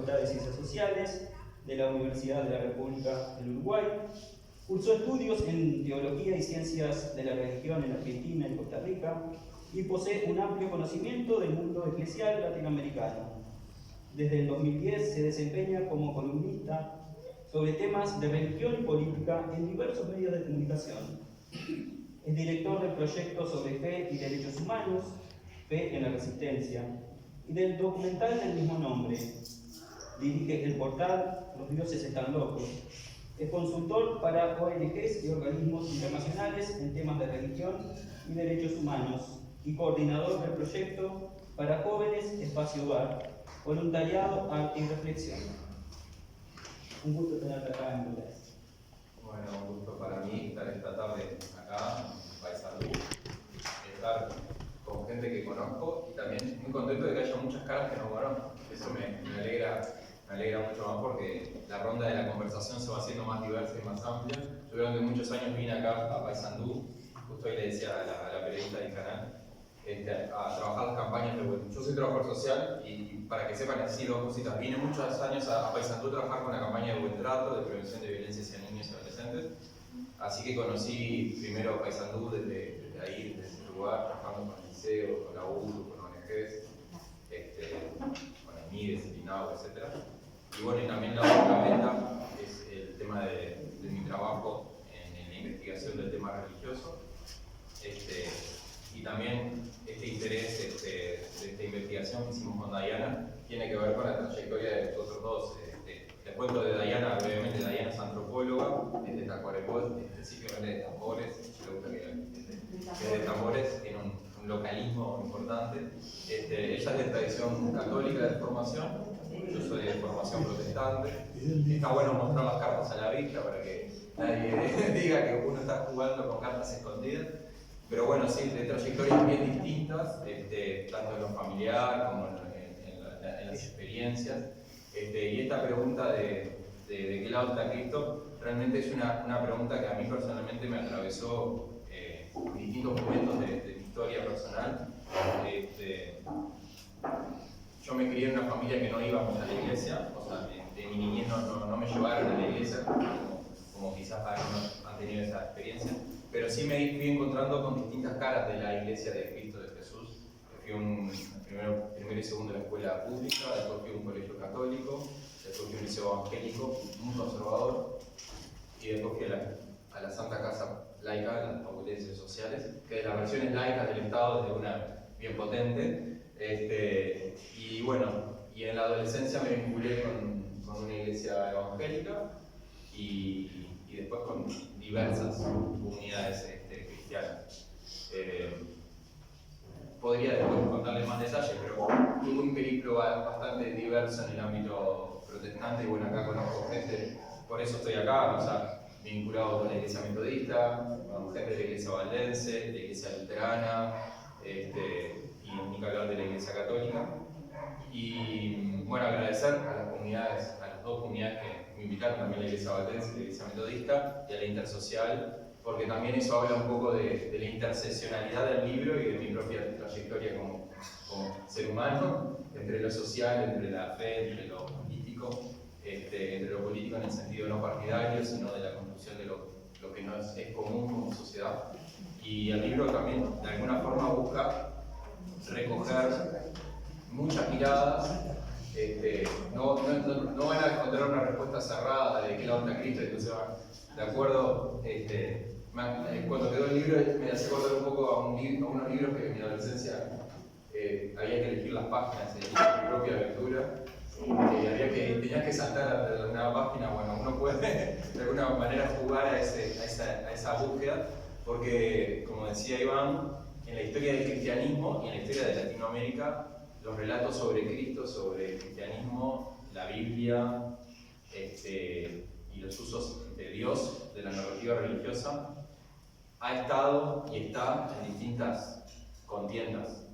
Facultad de Ciencias Sociales de la Universidad de la República del Uruguay. Cursó estudios en Teología y Ciencias de la Religión en Argentina y Costa Rica y posee un amplio conocimiento del mundo eclesial latinoamericano. Desde el 2010 se desempeña como columnista sobre temas de religión y política en diversos medios de comunicación. Es director del proyecto sobre fe y derechos humanos, Fe en la Resistencia, y del documental del mismo nombre. Dirige el portal Los Dioses Están Locos. Es consultor para ONGs y organismos internacionales en temas de religión y derechos humanos y coordinador del proyecto para jóvenes Espacio Bar, voluntariado, arte y reflexión. Un gusto tenerte acá en Buenos. Bueno, un gusto para mí estar esta tarde acá en Paysandú, estar con gente que conozco y también muy contento de que haya muchas caras que no conozco. Eso me alegra mucho más porque la ronda de la conversación se va haciendo más diversa y más amplia. Yo durante muchos años vine acá a Paysandú, justo hoy le decía a la periodista del canal, a trabajar las campañas de vuelta. Yo soy trabajador social y para que sepan así dos cositas, vine muchos años a Paysandú a trabajar con la campaña de buen trato, de prevención de violencia hacia niños y adolescentes. Así que conocí primero Paysandú desde ahí, desde ese lugar, trabajando con el liceo, con la UTU, con ONGs, con el MIDES, el INAU, etc. Y bueno, y también la otra meta es el tema de mi trabajo en la investigación del tema religioso. Y también este interés de esta investigación que hicimos con Dayana tiene que ver con la trayectoria de nosotros dos. Les cuento de Dayana brevemente. Dayana es antropóloga, es de Tacuarembó, específicamente de Tambores. Me gusta que es de Tambores, tiene un localismo importante. Ella es de tradición católica de formación, yo soy de formación protestante. Está bueno mostrar las cartas a la vista para que nadie diga que uno está jugando con cartas escondidas. Pero bueno, sí, de trayectorias bien distintas, tanto en lo familiar como en las experiencias. Y esta pregunta de qué lado está Cristo, realmente es una pregunta que a mí personalmente me atravesó en distintos momentos de mi historia personal. Yo me crié en una familia que no íbamos a la iglesia, o sea, de mi niñez no me llevaron a la iglesia, como quizás algunos han tenido esa experiencia. Pero sí me fui encontrando con distintas caras de la iglesia de Cristo de Jesús. Fui primero y segundo en la escuela pública, después fui a un colegio católico, después fui a un liceo evangélico muy conservador, y después fui a la Santa Casa Laica, las Facultades de Ciencias Sociales, que de las versiones laicas del Estado es de una bien potente. Y bueno, y en la adolescencia me vinculé con una iglesia evangélica y después con diversas comunidades cristianas. Podría después contarles más detalles, pero tuve un periplo bastante diverso en el ámbito protestante y bueno, acá conozco gente, por eso estoy acá, o sea, vinculado con la iglesia metodista, con gente de la iglesia valdense, de la iglesia luterana, y ni que hablar de la iglesia católica. Y bueno, agradecer a las comunidades, a las dos comunidades que me invitaron, también a la iglesia valdense, la iglesia metodista y a la intersocial, porque también eso habla un poco de la interseccionalidad del libro y de mi propia trayectoria como ser humano, entre lo social, entre la fe, entre lo político, entre lo político en el sentido no partidario, sino de la construcción de lo que nos es común como sociedad. Y el libro también, de alguna forma, busca recoger muchas miradas. No van a encontrar una respuesta cerrada de qué lado está Cristo, entonces de acuerdo, cuando quedó el libro me hace acordar un poco a unos libros que en mi adolescencia había que elegir las páginas, elegir mi propia lectura, tenías que saltar a determinada página. Bueno, uno puede de alguna manera jugar a esa búsqueda, porque como decía Iván, en la historia del cristianismo y en la historia de Latinoamérica, los relatos sobre Cristo, sobre el cristianismo, la Biblia y los usos de Dios, de la narrativa religiosa, ha estado y está en distintas contiendas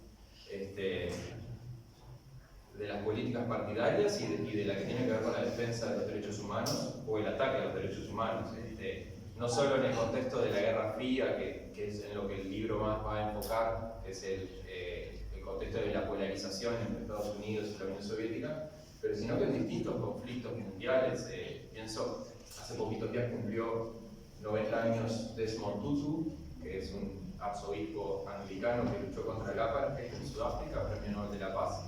de las políticas partidarias y de la que tiene que ver con la defensa de los derechos humanos o el ataque a los derechos humanos. No solo en el contexto de la Guerra Fría, que es en lo que el libro más va a enfocar, es el contexto de la polarización entre Estados Unidos y la Unión Soviética, pero sino que en distintos conflictos mundiales. Pienso, hace poquitos días cumplió 90 años Desmond Tutu, que es un arzobispo anglicano que luchó contra el apartheid en Sudáfrica, premio Nobel de la Paz.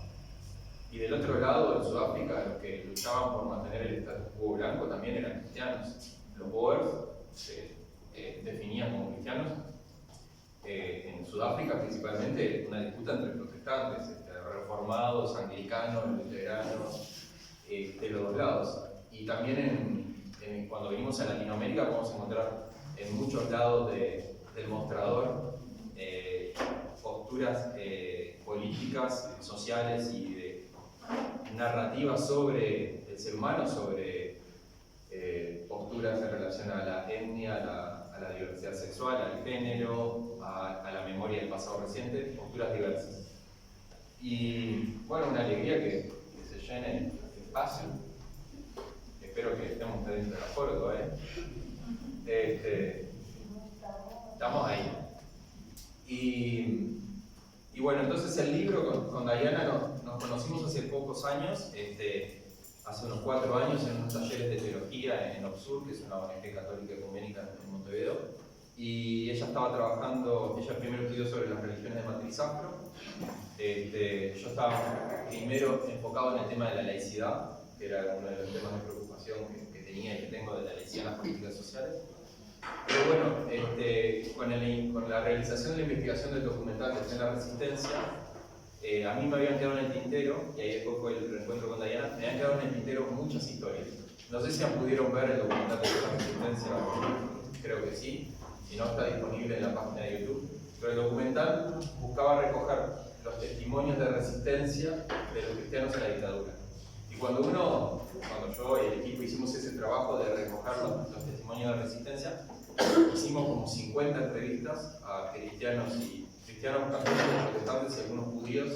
Y del otro lado, en Sudáfrica, los que luchaban por mantener el status quo blanco también eran cristianos. Los Boers se definían como cristianos. En Sudáfrica, principalmente, una disputa entre protestantes, reformados, anglicanos, luteranos, de los dos lados. Y también cuando venimos a Latinoamérica podemos encontrar en muchos lados del mostrador posturas políticas, sociales y de narrativas sobre el ser humano, sobre posturas en relación a la etnia, a la diversidad sexual, al género, a la memoria del pasado reciente, posturas diversas. Y bueno, una alegría que se llene este espacio. Espero que estemos dentro del aforo todavía. Estamos ahí. Y bueno, entonces el libro con Diana nos conocimos hace pocos años, hace unos 4 años en unos talleres de teología en OPSUR, que es una ONG católica ecuménica en Montevideo. Y ella estaba trabajando, ella primero estudió sobre las religiones de matriz afro. Yo estaba primero enfocado en el tema de la laicidad, que era uno de los temas de preocupación que tenía y que tengo de la laicidad en las políticas sociales. Pero bueno, con la realización de la investigación del documental de la Resistencia, a mí me habían quedado en el tintero, y ahí después fue el reencuentro con Diana, me habían quedado en el tintero muchas historias. No sé si pudieron ver el documental de la Resistencia, creo que sí, si no está disponible en la página de YouTube. Pero el documental buscaba recoger los testimonios de resistencia de los cristianos a la dictadura. Y cuando yo y el equipo hicimos ese trabajo de recoger los testimonios de resistencia, hicimos como 50 entrevistas a cristianos católicos, protestantes y algunos judíos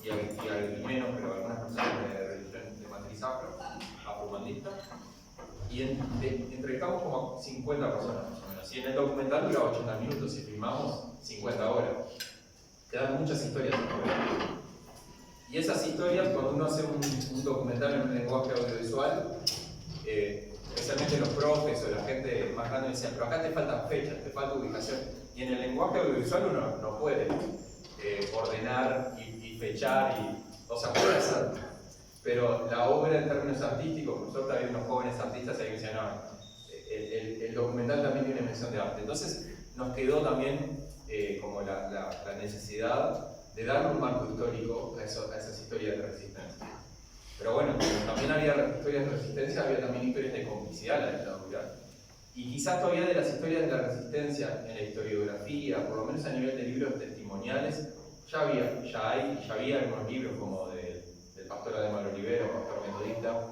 y menos, pero algunas personas de religión de matriz afromandista. Y entrevistamos como 50 personas más o menos. Y en el documental dura 80 minutos y filmamos 50 horas. Quedan muchas historias. Y esas historias, cuando uno hace un documental en un lenguaje audiovisual, especialmente los profes o la gente más grande me decían, pero acá te faltan fechas, te falta ubicación. Y en el lenguaje audiovisual uno no puede ordenar y fechar, o sea, puede hacerlo. Pero la obra en términos artísticos, por suerte había unos jóvenes artistas ahí que decían, no, el documental también tiene mención de arte. Entonces nos quedó también como la necesidad de darle un marco histórico a esas historias de resistencia. Pero bueno, también había historias de resistencia, había también historias de complicidad de la dictadura. Y quizás todavía de las historias de la resistencia en la historiografía, por lo menos a nivel de libros testimoniales, ya había algunos libros como del pastor Ademar Olivero, pastor metodista,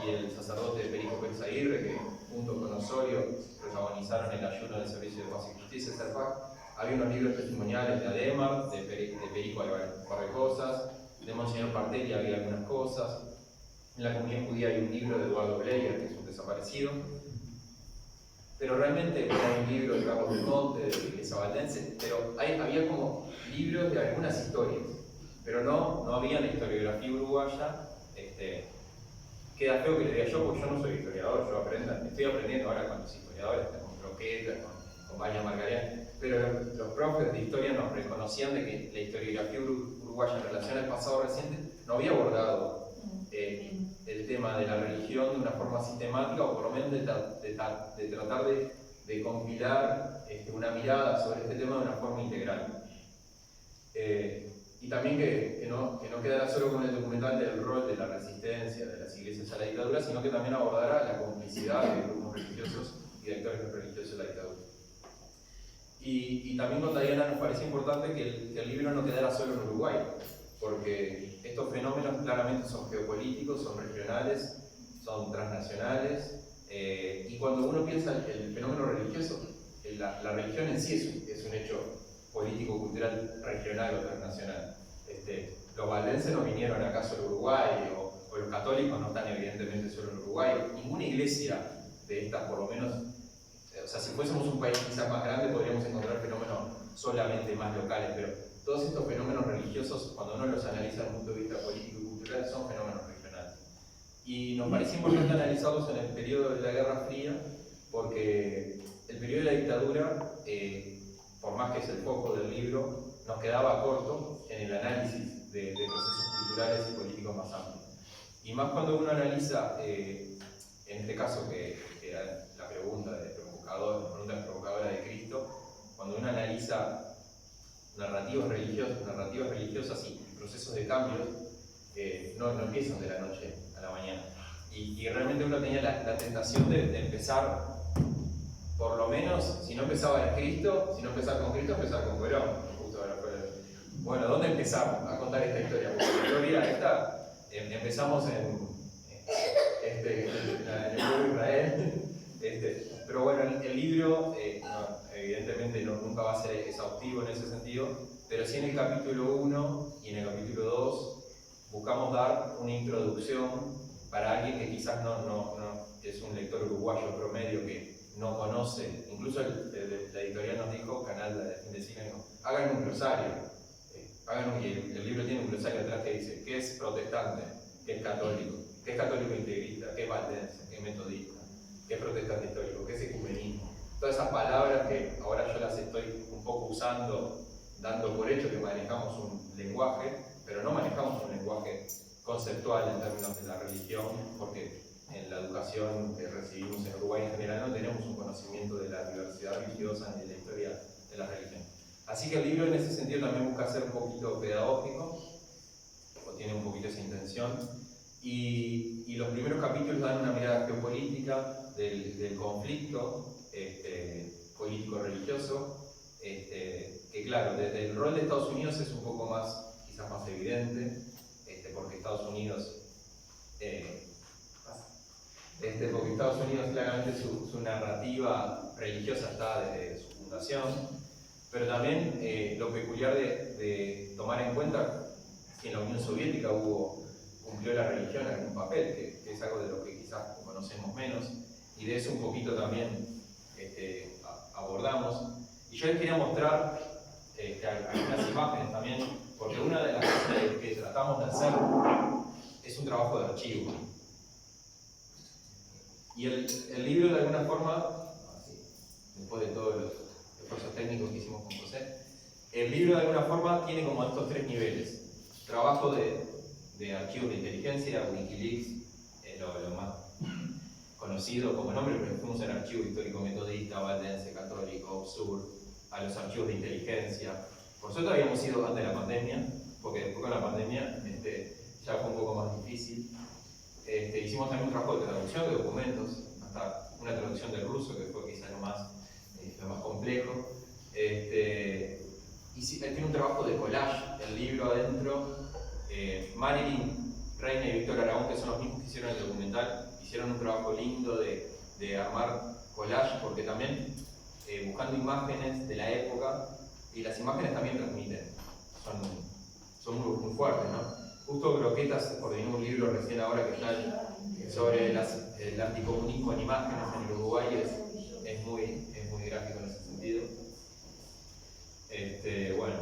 y el sacerdote Perico Pérez Aguirre, que junto con Osorio protagonizaron el ayuno del Servicio de Paz y Justicia, CERPAC. Había unos libros testimoniales de Ademar, de Perico un par de cosas, de Monseñor Partelli había algunas cosas. En la comunidad judía hay un libro de Eduardo Bleyer, que es un desaparecido. Pero realmente hay un libro de Carlos del Monte, de la Iglesia Valdense, pero había como libros de algunas historias, pero no había la historiografía uruguaya. Queda feo que le diga yo, porque yo no soy historiador, estoy aprendiendo ahora con los historiadores, con Croqueta, con Valla Margarián, pero los profes de historia nos reconocían de que la historiografía uruguaya en relación al pasado reciente no había abordado el tema de la religión de una forma sistemática, o por lo menos de tratar de compilar una mirada sobre este tema de una forma integral. Y también que no quedara solo con el documental del rol de la resistencia de las iglesias a la dictadura, sino que también abordara la complicidad de grupos religiosos y de actores religiosos de la dictadura. Y también con Diana nos parecía importante que el libro no quedara solo en Uruguay, porque estos fenómenos claramente son geopolíticos, son regionales, son transnacionales, y cuando uno piensa el fenómeno religioso, la religión en sí es un hecho político-cultural regional o transnacional. Los valdenses no vinieron acaso a Uruguay, o los católicos no están evidentemente solo en Uruguay. Ninguna iglesia de estas, por lo menos, o sea, si fuésemos un país quizás más grande, podríamos encontrar fenómenos solamente más locales, pero todos estos fenómenos religiosos, cuando uno los analiza desde el punto de vista político y cultural, son fenómenos regionales. Y nos parecía importante analizarlos en el periodo de la Guerra Fría, porque el periodo de la dictadura, por más que es el foco del libro, nos quedaba corto en el análisis de procesos culturales y políticos más amplios. Y más cuando uno analiza, en este caso que era la pregunta provocadora de Cristo, cuando uno analiza narrativas religiosas y procesos de cambio, no empiezan de la noche a la mañana. Y realmente uno tenía la tentación de empezar, por lo menos, si no empezaba con Cristo, empezar con Perón. Justo ahora bueno, ¿dónde empezamos a contar esta historia? Porque la historia esta, empezamos en el pueblo de Israel. Pero bueno, el libro evidentemente nunca va a ser exhaustivo en ese sentido, pero sí en el capítulo 1 y en el capítulo 2 buscamos dar una introducción para alguien que quizás no es un lector uruguayo promedio que no conoce. Incluso la editorial nos dijo, Canal de Fin de Siglo, hagan un glosario. Y el libro tiene un glosario atrás que dice qué es protestante, qué es católico integrista, qué es valdense, qué es metodista, qué es protestante histórico, qué es ecumenismo. Todas esas palabras que ahora yo las estoy un poco usando, dando por hecho que manejamos un lenguaje, pero no manejamos un lenguaje conceptual en términos de la religión, porque en la educación que recibimos en Uruguay en general no tenemos un conocimiento de la diversidad religiosa ni de la historia de la religión. Así que el libro en ese sentido también busca ser un poquito pedagógico, o tiene un poquito esa intención, y los primeros capítulos dan una mirada geopolítica del conflicto político-religioso, que claro, desde el rol de Estados Unidos es un poco más, quizás más evidente, porque Estados Unidos claramente su narrativa religiosa está desde su fundación, pero también lo peculiar de tomar en cuenta que en la Unión Soviética cumplió la religión algún papel, que es algo de lo que quizás conocemos menos, y de eso un poquito también abordamos. Y yo les quería mostrar algunas imágenes también, porque una de las cosas que tratamos de hacer es un trabajo de archivo. Y el libro de alguna forma, después de todos los esfuerzos técnicos que hicimos con José, el libro de alguna forma tiene como estos tres niveles. Trabajo de archivos de inteligencia, Wikileaks, lo más conocido como nombre, pero fuimos al archivo histórico metodista, valdense, católico, Obsur, a los archivos de inteligencia. Por suerte habíamos ido antes de la pandemia, porque después con la pandemia ya fue un poco más difícil. Hicimos también un trabajo de traducción de documentos, hasta una traducción del ruso, que fue quizá lo más complejo. Y sí, tiene un trabajo de collage, el libro adentro. Marilyn Reina y Víctor Aragón, que son los mismos que hicieron el documental, hicieron un trabajo lindo de armar collage, porque también buscando imágenes de la época, y las imágenes también transmiten, son muy fuertes, ¿no? Justo Croquetas coordinó un libro recién ahora que está sobre el anticomunismo en imágenes en el Uruguay, es muy gráfico en ese sentido. Bueno,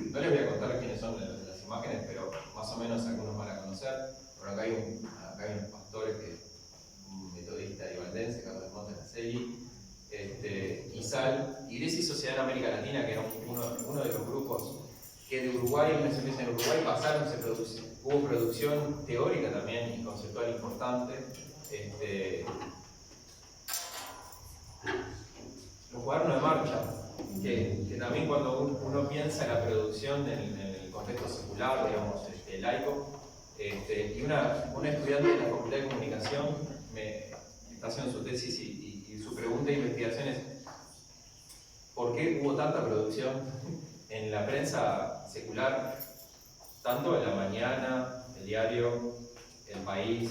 no les voy a contar quiénes son las imágenes, pero más o menos algunos van a conocer. Bueno, acá hay unos pastores, un metodista y valdense, Carlos Montes Naceli, ISAL, Iglesia y Sociedad en América Latina, que era uno de los grupos que de Uruguay, una experiencia en Uruguay, hubo producción teórica también y conceptual importante. Los cuadernos de marcha, que también cuando uno piensa en la producción en el contexto secular, digamos, laico, y una estudiante de la Facultad de Comunicación está haciendo su tesis y su pregunta de investigación es ¿por qué hubo tanta producción en la prensa secular, tanto en La Mañana, El Diario, El País,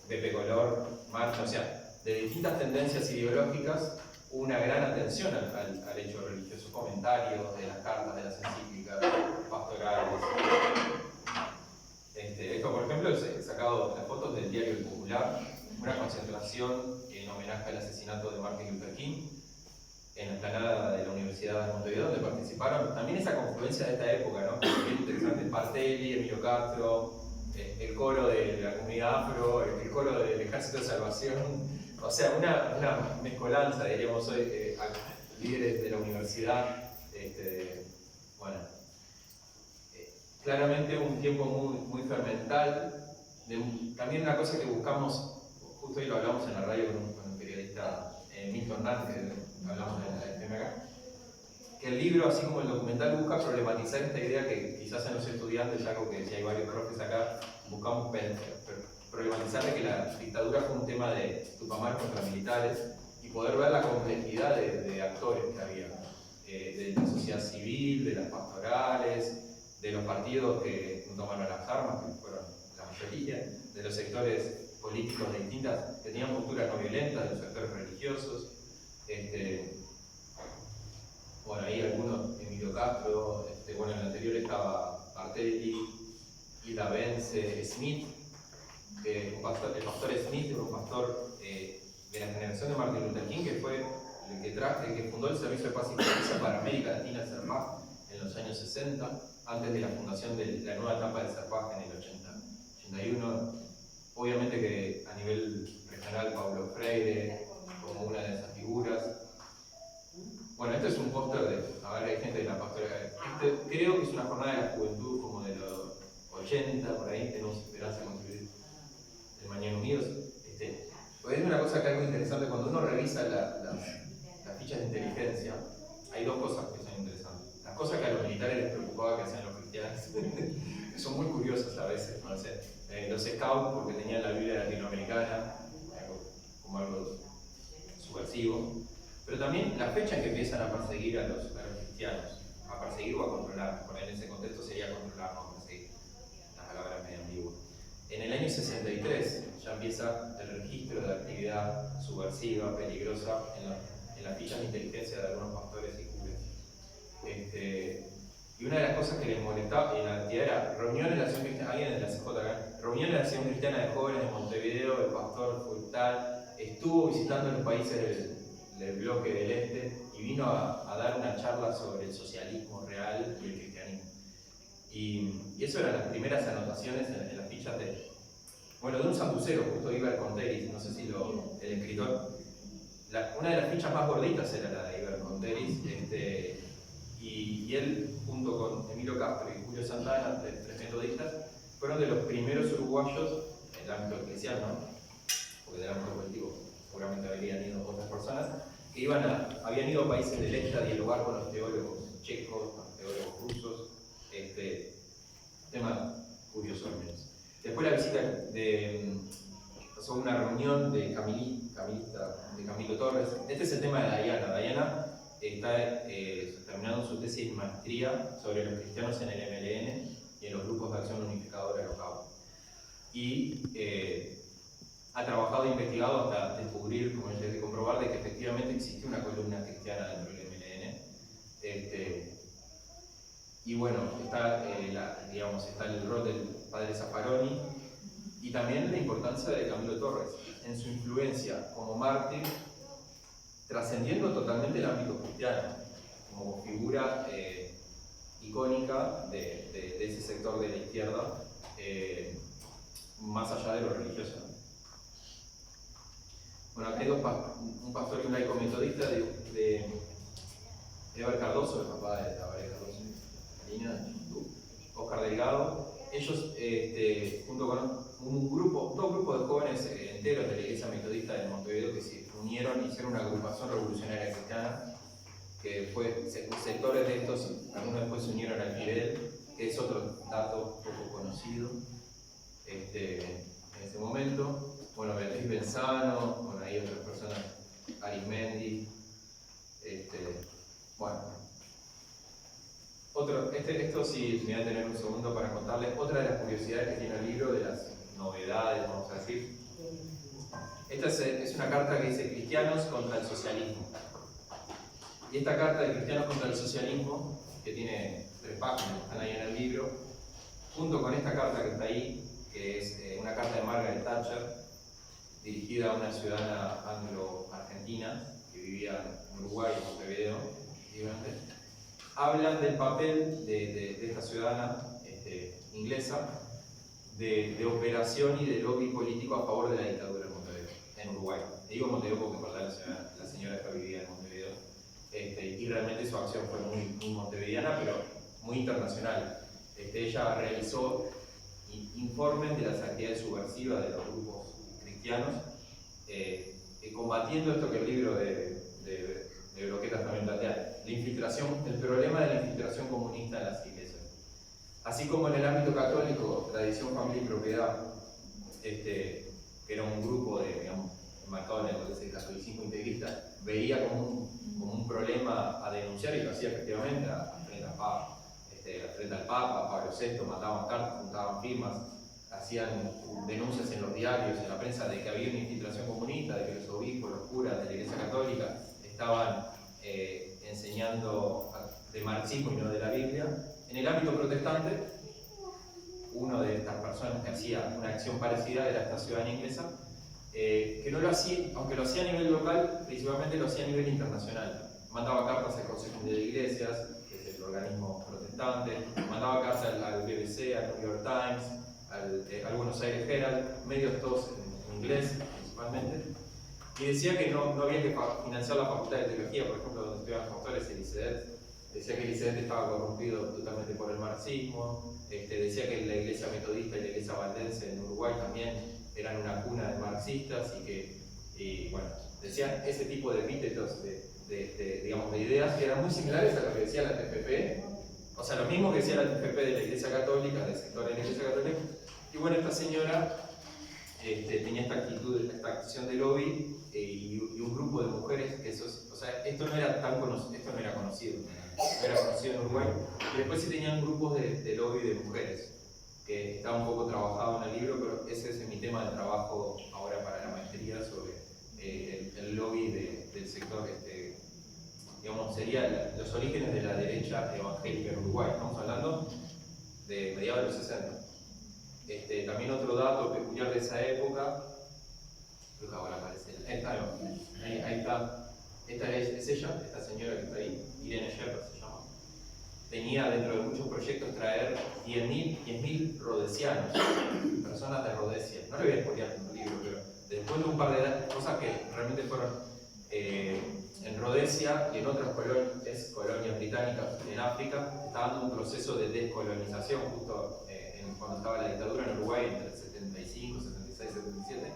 Pepe Color, Marcha, o sea, de distintas tendencias ideológicas? Hubo una gran atención al hecho religioso, comentarios de las cartas, de las encíclicas, pastorales. Esto, por ejemplo, he sacado las fotos del diario El Popular, una concentración en homenaje al asesinato de Martin Luther King, en la explanada de la Universidad de Montevideo, donde participaron también esa confluencia de esta época, ¿no? Bien interesante, Partelli, Emilio Castro, el coro de la comunidad afro, el coro del Ejército de Salvación, o sea, una mezcolanza, diríamos hoy, líderes de la universidad, bueno, claramente un tiempo muy fermental. También una cosa que buscamos, justo hoy lo hablamos en la radio con un periodista, Milton Nant, que hablamos en la FMK, que el libro, así como el documental, busca problematizar esta idea que quizás en los estudiantes, algo que decía hay varios profes acá, buscamos problematizar de que la dictadura fue un tema de Tupamar contra militares y poder ver la complejidad de actores que había, de la sociedad civil, de las pastorales, de los partidos que no tomaron las armas, que fueron la mayoría, de los sectores políticos de distintas, que tenían posturas no violentas, de los sectores religiosos. Bueno, ahí algunos, Emilio Castro, bueno, en el anterior estaba Bartelli, Hilda Vence, Smith, el pastor Smith era un pastor de la generación de Martin Luther King, que fue el que fundó el Servicio de Paz y Justicia para América Latina, CERPAJ, en los años 60, antes de la fundación de la nueva etapa del CERPAJ en el 81. Obviamente que a nivel regional, Paulo Freire, como una de esas figuras. Bueno, este es un póster de, a ver, hay gente de la pastora. Creo que es una jornada de la juventud como de los 80, por ahí, tenemos esperanza de construir el Mañana Unidos. Pues es una cosa que es muy interesante, cuando uno revisa las fichas de inteligencia, hay dos cosas que son interesantes. Las cosas que a los militares les preocupaba que hacían los cristianos, que son muy curiosas a veces, no sé. Los scouts, porque tenían la Biblia latinoamericana, como algo subversivo. Pero también la fecha en que empiezan a perseguir a los cristianos, a perseguir o a controlar, porque en ese contexto sería controlar, no perseguir, la palabra medio ambigua. En el año 63 ya empieza el registro de actividad subversiva, peligrosa, en las fichas de inteligencia de algunos pastores y curas. Y una de las cosas que les molestaba en la actividad era reuniones de la acción cristiana, alguien de la CJ, reuniones de la acción cristiana de jóvenes de Montevideo, el pastor fue tal, estuvo visitando los países del bloque del este y vino a dar una charla sobre el socialismo real y el cristianismo. Y eso eran las primeras anotaciones en las fichas de un santucero, justo Iber Conteris, no sé si el escritor. Una de las fichas más gorditas era la de Iber Conteris, y él, junto con Emilio Castro y Julio Santana, tres metodistas, fueron de los primeros uruguayos en el ámbito eclesial, ¿no? Porque del ámbito colectivo seguramente habrían ido otras personas, que habían ido a países del este a dialogar con los teólogos checos, con los teólogos rusos, tema curioso al menos. Después la visita pasó una reunión de Camilo Torres. Este es el tema de Dayana. Dayana está terminando su tesis de maestría sobre los cristianos en el MLN y en los grupos de acción unificadora local. Y ha trabajado e investigado hasta descubrir, como les dije, comprobar de que efectivamente existe una columna cristiana dentro del MLN. Y bueno, está el rol del padre Zaffaroni y también la importancia de Camilo Torres en su influencia como mártir, trascendiendo totalmente el ámbito cristiano, como figura icónica de ese sector de la izquierda, más allá de lo religioso. Bueno, acá hay un pastor y un laico metodista de Eber Cardoso, el papá de Tabaré Cardoso, Oscar Delgado. Ellos, junto con dos grupos de jóvenes enteros de la Iglesia Metodista de Montevideo, que se unieron y hicieron una agrupación revolucionaria cristiana, que fue sectores de estos, algunos después se unieron al Fidel, que es otro dato poco conocido en ese momento. Bueno, Beatriz Benzano, bueno, hay otras personas, Arismendi, bueno. Esto sí, me voy a tener un segundo para contarles otra de las curiosidades que tiene el libro, de las novedades, vamos a decir. Esta es una carta que dice Cristianos contra el socialismo. Y esta carta de Cristianos contra el socialismo, que tiene 3 páginas, están ahí en el libro, junto con esta carta que está ahí, que es una carta de Margaret Thatcher, dirigida a una ciudadana anglo-argentina que vivía en Uruguay, en Montevideo, hablan del papel de esta ciudadana inglesa de operación y de lobby político a favor de la dictadura en Montevideo, en Uruguay. Digo Montevideo porque por la señora esta vivía en Montevideo, y realmente su acción fue muy montevideana, pero muy internacional. Ella realizó informes de las actividades subversivas de los grupos cristianos, combatiendo esto que el libro de Broquetas también plantea, el problema de la infiltración comunista en las iglesias. Así como en el ámbito católico, tradición, familia y propiedad, que era un grupo digamos, marcado en el catolicismo integrista, veía como un problema a denunciar, y lo hacía efectivamente frente al Papa. Frente al Papa, Pablo VI, mandaban cartas, juntaban firmas, hacían denuncias en los diarios, en la prensa, de que había una infiltración comunista, de que los obispos, los curas de la Iglesia Católica estaban enseñando de marxismo y no de la Biblia. En el ámbito protestante, una de estas personas que hacía una acción parecida era esta ciudadana inglesa, que no lo hacía, aunque lo hacía a nivel local, principalmente lo hacía a nivel internacional. Mandaba cartas al Consejo de Iglesias, que es el organismo protestante, mandaba cartas al BBC, al New York Times, al Buenos Aires Herald, medios todos en inglés principalmente, y decía que no había que financiar la facultad de teología, por ejemplo, donde estudian los pastores, el ICEDET. Decía que el ICEDET estaba corrompido totalmente por el marxismo, decía que la iglesia metodista y la iglesia valdense en Uruguay también eran una cuna de marxistas, y bueno, decían ese tipo de epítetos, digamos, de ideas que eran muy similares a lo que decía la TFP, o sea, lo mismo que decía la TFP de la Iglesia Católica, del sector de la Iglesia Católica. Y bueno, esta señora tenía esta actitud, esta acción de lobby, y un grupo de mujeres que o sea, esto no era conocido en Uruguay. Y después sí tenían grupos de lobby de mujeres, que estaba un poco trabajado en el libro, pero ese es mi tema de trabajo ahora para la maestría, sobre el lobby del sector, digamos, sería los orígenes de la derecha evangélica en Uruguay. Estamos hablando de mediados de los 60. También otro dato peculiar de esa época, creo que ahora aparece, ahí está, esta es ella, esta señora que está ahí, Irene Shepard se llama. Tenía dentro de muchos proyectos traer 10.000 rodesianos, personas de Rhodesia. No le voy a spoilear en el libro, pero después de un par de cosas que realmente fueron en Rhodesia y en otras colonias británicas en África, estaba dando un proceso de descolonización justo cuando estaba la dictadura en Uruguay entre el 75, 76, 77,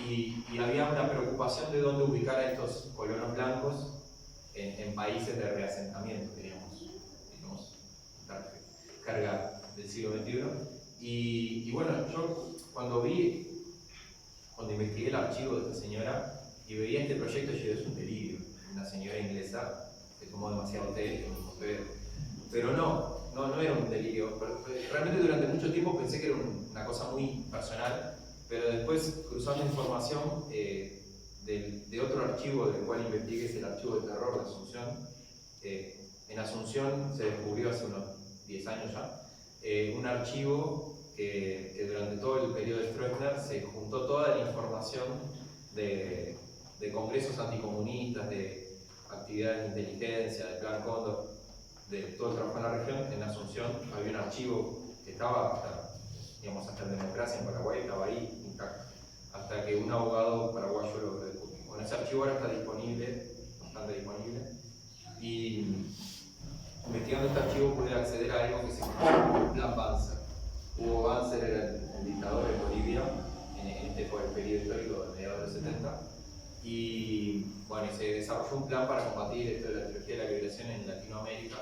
y había una preocupación de dónde ubicar a estos colonos blancos en países de reasentamiento, digamos, carga del siglo XXI. Y bueno, yo cuando investigué el archivo de esta señora y veía este proyecto, yo dije, es un delirio, una señora inglesa que tomó demasiado té, pero no era un delirio. Realmente durante mucho tiempo pensé que era una cosa muy personal, pero después, cruzando información de otro archivo del cual investigué, es el archivo de terror de Asunción. En Asunción se descubrió hace unos 10 años ya un archivo que durante todo el periodo de Stroessner se juntó toda la información de congresos anticomunistas, de actividades de inteligencia, de Plan Cóndor, de todo el trabajo en la región. En Asunción había un archivo que estaba hasta en democracia en Paraguay, estaba ahí intacto, hasta que un abogado paraguayo lo descubrió. Bueno, ese archivo ahora está disponible, bastante disponible, y investigando este archivo pude acceder a algo que se llama Plan Banzer. Hugo Banzer era el dictador en Bolivia, fue el periodo histórico de mediados de los 70, y bueno, se desarrolló un plan para combatir esto de la teología de la liberación en Latinoamérica.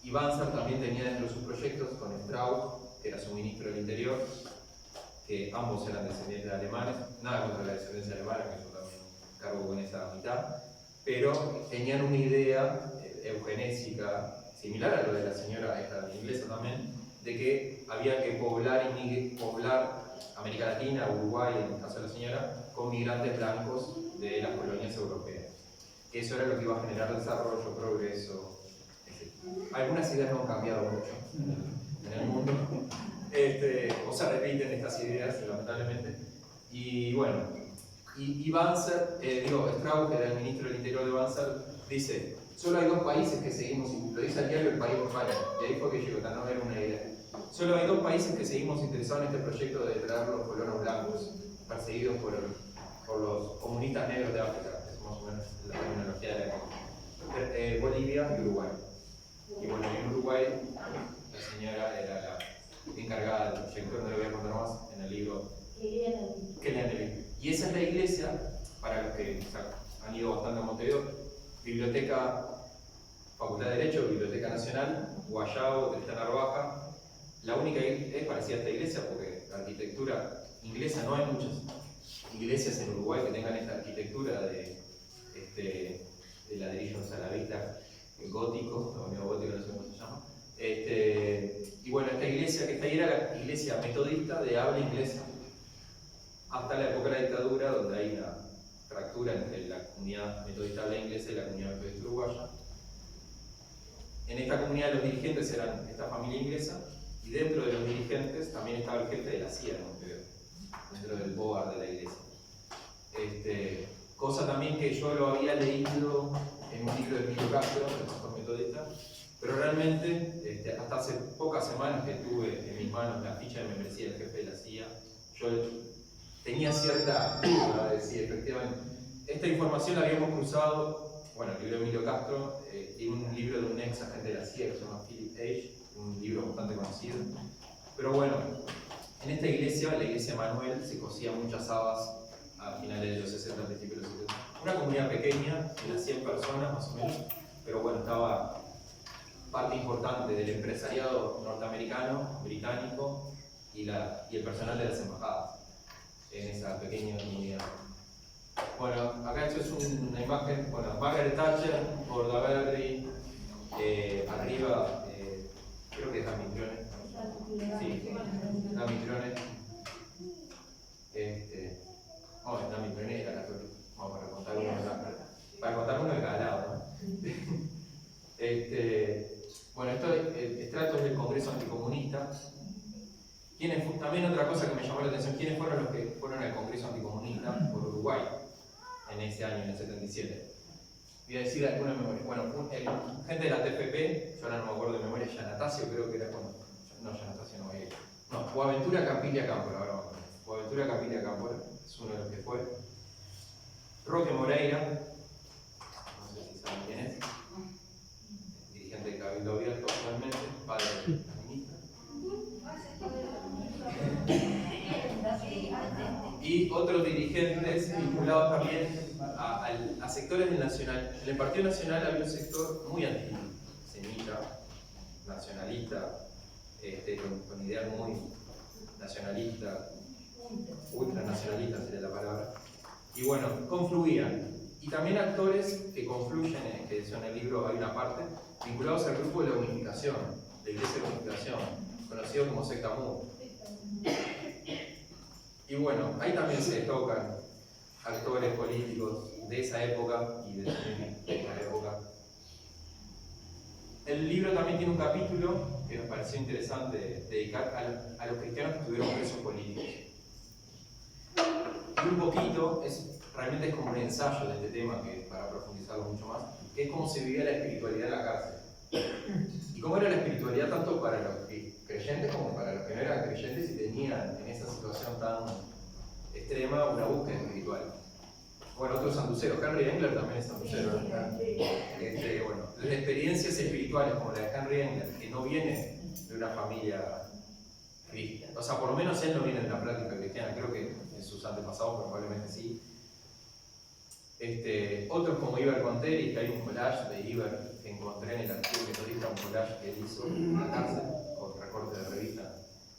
Y Banzer también tenía dentro de sus proyectos con Strauss, que era su ministro del Interior, que ambos eran descendientes alemanes, nada contra la descendencia alemana, que yo también cargo con esa mitad, pero tenían una idea eugenésica, similar a lo de la señora esta inglesa también, de que había que poblar América Latina, Uruguay, en el caso de la señora, con migrantes blancos de las colonias europeas. Que eso era lo que iba a generar desarrollo, progreso, etc. Algunas ideas no han cambiado mucho en el mundo, o se repiten estas ideas, lamentablemente. Y bueno, y Banzer, Strauss, que era el ministro del Interior de Banzer, dice: solo hay dos países que seguimos, lo dice al diario El País de España, y ahí fue que llegó, no era una idea. Solo hay 2 países que seguimos interesados en este proyecto de traer los colonos blancos, perseguidos por los comunistas negros de África, que es más o menos la terminología de la época. Bolivia y Uruguay. Y bueno, en Uruguay la señora era la encargada del proyecto, no lo voy a contar más en el libro que lean el libro. Y esa es la iglesia, para los que han ido bastante a Montevideo, Biblioteca, Facultad de Derecho, Biblioteca Nacional, Guayabo, Tristán Arbaja. La única es parecida a esta iglesia porque la arquitectura inglesa, no hay muchas iglesias en Uruguay que tengan esta arquitectura de ladrillos a la vista gótico, o neogótico, no sé cómo se llama. Y bueno, esta iglesia que está ahí era la iglesia metodista de habla inglesa, hasta la época de la dictadura, donde hay una fractura entre la comunidad metodista habla inglesa y la comunidad metodista uruguaya. En esta comunidad los dirigentes eran esta familia inglesa, y dentro de los dirigentes también estaba el jefe de la CIA, dentro del board de la iglesia. Cosa también que yo lo había leído en un libro de Emilio Castro, el pastor metodista, pero realmente hasta hace pocas semanas que tuve en mis manos la ficha de membresía del jefe de la CIA, yo tenía cierta duda de si efectivamente esta información la habíamos cruzado, bueno, el libro de Emilio Castro y un libro de un ex agente de la CIA que se llama Philip Age, un libro bastante conocido. Pero bueno, en esta iglesia, la iglesia Manuel, se cosían muchas habas a finales de los 60, principios de los 70. Una comunidad pequeña, de unas 100 personas más o menos, pero bueno, estaba parte importante del empresariado norteamericano, británico y el personal de las embajadas en esa pequeña comunidad. Bueno, acá esto es una imagen, bueno, Margaret Thatcher, Bordaberry, arriba, creo que es Damitrone. Sí, Damitrone. Damitrone era católico. Vamos para contar uno de cada lado, ¿no? Bueno, estratos del Congreso Anticomunista. También otra cosa que me llamó la atención, ¿quiénes fueron los que fueron al Congreso Anticomunista por Uruguay en ese año, en el 77? Voy a decir alguna memoria. Bueno, gente de la TFP, yo ahora no me acuerdo de memoria, Yanatacio creo que era, bueno, no, Yanatacio no, Boaventura Campilla Cámpora, ahora me acuerdo. Boaventura Campilla Cámpora es uno de los que fue. Roque Moreira, no sé si saben quién es, dirigente de Cabildo Abierto actualmente, padre de la ministra. Y otros dirigentes vinculados también a sectores del Nacional. En el Partido Nacional había un sector muy antiguo, semita, nacionalista, con ideas muy nacionalistas, ultranacionalistas sería la palabra. Y bueno, confluían. Y también actores que confluyen, que en el libro hay una parte, vinculados al grupo de la unificación, la Iglesia de la Unificación, conocido como secta Mu. Y bueno, ahí también se tocan actores políticos de esa época y de la época. El libro también tiene un capítulo que nos pareció interesante dedicar a los cristianos que estuvieron presos políticos. Y un poquito, realmente es como un ensayo de este tema, que para profundizarlo mucho más, que es cómo se vivía la espiritualidad en la cárcel. Y cómo era la espiritualidad tanto para los creyentes como para los que no eran creyentes y tenían en esa situación tan extrema una búsqueda espiritual. Bueno, otros santuceros, Henry Engler también es santucero, ¿verdad? Bueno, las experiencias espirituales como la de Henry Engler, que no viene de una familia cristiana, o sea, por lo menos él no viene de la práctica cristiana, creo que en sus antepasados probablemente sí. Otros como Iber Conteri, que hay un collage de Iber que encontré en el archivo metodista, un collage que él hizo en la cárcel con recorte de revista.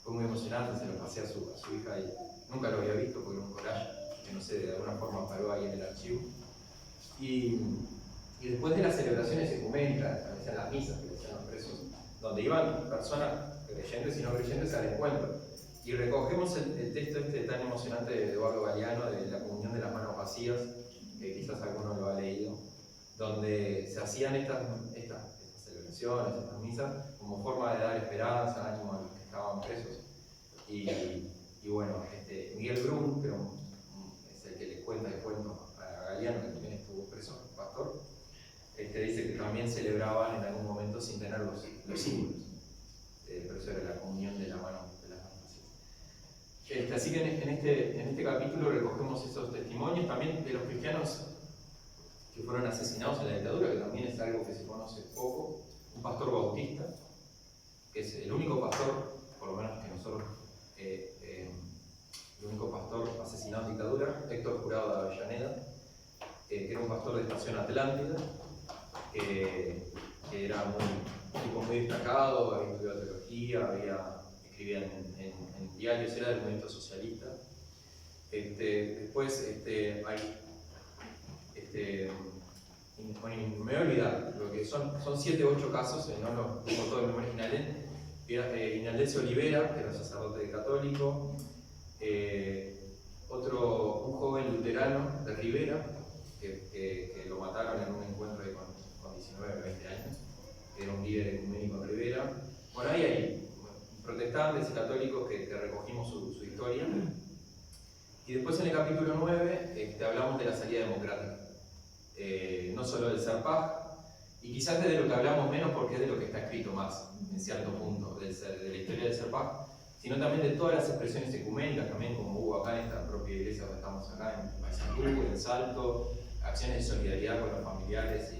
Fue muy emocionante, se lo pasé a su hija y nunca lo había visto porque era un collage que no sé, de alguna forma paró ahí en el archivo. Y después de las celebraciones ecuménicas, que hacían las misas que hacían los presos, donde iban personas creyentes y no creyentes al encuentro. Y recogemos el texto tan emocionante de Eduardo Galeano, de la comunión de las manos vacías, que quizás alguno lo ha leído, donde se hacían estas celebraciones, estas misas, como forma de dar esperanza, ánimo a los que estaban presos. Y bueno, Miguel Brun, que es el que le cuenta el cuento a Galeano, que también estuvo preso, pastor, dice que también celebraban en algún momento sin tener los símbolos. Pero eso era la comunión Así que en este capítulo recogemos esos testimonios también de los cristianos que fueron asesinados en la dictadura, que también es algo que se conoce poco. Un pastor bautista, que es el único pastor, por lo menos que nosotros, el único pastor asesinado en dictadura, Héctor Jurado de Avellaneda, que era un pastor de Estación Atlántida, que era un tipo muy destacado, había estudiado teología, escribía en diarios, era del movimiento socialista. Después me voy a olvidar, lo que son 7 u 8 casos, no los tengo todo en memoria. Inaldense Olivera, que era un sacerdote católico, un joven luterano de Rivera, que lo mataron en un encuentro con 19 o 20 años, que era un líder ecuménico en Rivera. Bueno, ahí hay protestantes y católicos que recogimos su historia. Y después en el capítulo 9 hablamos de la salida democrática, no solo del Serpaj, y quizás de lo que hablamos menos porque es de lo que está escrito más, en cierto punto, de la historia del Serpaj, sino también de todas las expresiones ecuménicas, también como hubo acá en esta propia iglesia donde estamos acá, en Paysandú, en Salto, acciones de solidaridad con los familiares,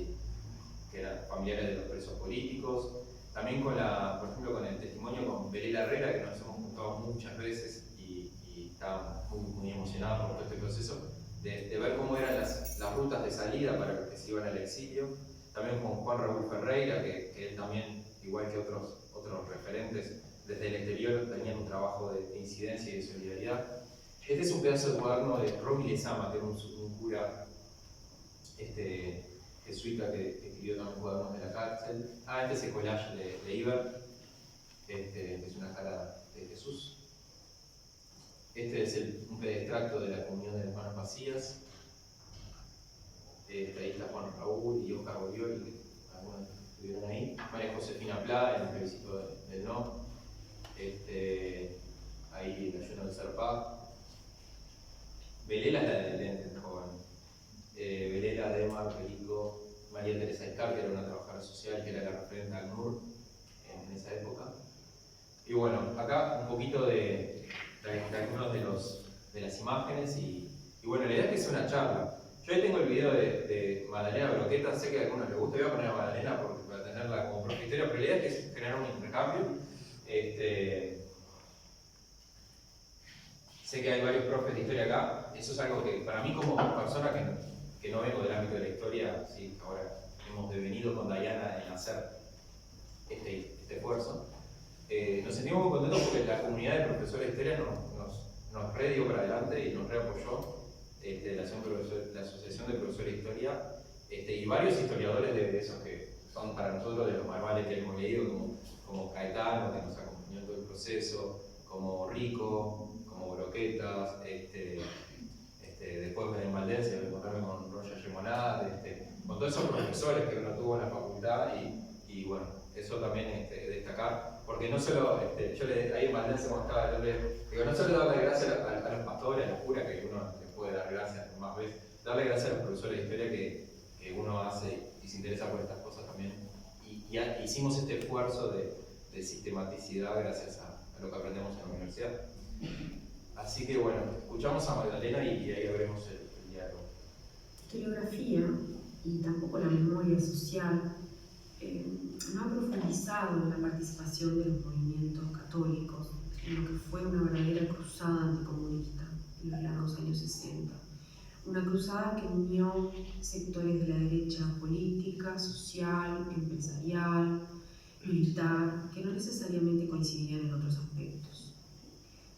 que eran familiares de los presos políticos, también por ejemplo con el testimonio con Belela Herrera, que nos hemos juntado muchas veces y estaba muy emocionada por todo este proceso, de ver cómo eran las rutas de salida para los que se iban al exilio, también con Juan Raúl Ferreira, que él también, igual que otros referentes desde el exterior, tenían un trabajo de incidencia y de solidaridad. Este es un pedazo de cuaderno de Romy Lezama, que era un cura jesuita que escribió también cuadernos de la cárcel. Este es el collage de Iber, que es una cara de Jesús. Este es un extracto de la comunión de las manos vacías. Ahí está Juan Raúl y Oscar Borioli, que algunos estuvieron ahí. María Josefina Pla, en el plebiscito del no. Ahí el ayuno del Serpaj. Belela es la del lente, el joven. Belela, Demar, Perico, María Teresa Escar, que era una trabajadora social, que era la referente al NUR en esa época. Y bueno, acá un poquito de algunos de las imágenes y bueno, la idea es que es una charla. Yo ahí tengo el video de Magdalena Broqueta, sé que a algunos les gusta, voy a poner a Magdalena para tenerla como profesora, pero la idea es que generar un intercambio. Sé que hay varios profes de historia acá, eso es algo que para mí como persona que no vengo del ámbito de la historia, sí, ahora hemos devenido con Dayana en hacer este esfuerzo. Nos sentimos muy contentos porque la comunidad de profesores de historia nos dio para adelante y nos reapoyó, la Asociación de Profesores de Historia, y varios historiadores de esos que son para nosotros de los manuales que hemos leído, como Caetano, que nos acompañó en todo el proceso, como Rico, como Broquetas, después en Valdense, encontrarme con Roger Gemonat, con todos esos profesores que uno tuvo en la facultad y bueno, eso también destacar, porque no solo, ahí en Valdense mostraba, no solo darle gracias a los pastores, a los curas, que uno les puede dar gracias más veces, darle gracias a los profesores de historia que uno hace y se interesa por estas cosas también. Y hicimos este esfuerzo de sistematicidad gracias a lo que aprendemos en la universidad. Así que bueno, escuchamos a Magdalena y ahí veremos el diálogo. Historiografía y tampoco la memoria social no ha profundizado en la participación de los movimientos católicos en lo que fue una verdadera cruzada anticomunista en los largos años 60. Una cruzada que unió sectores de la derecha política, social, empresarial, militar, que no necesariamente coincidían en otros aspectos.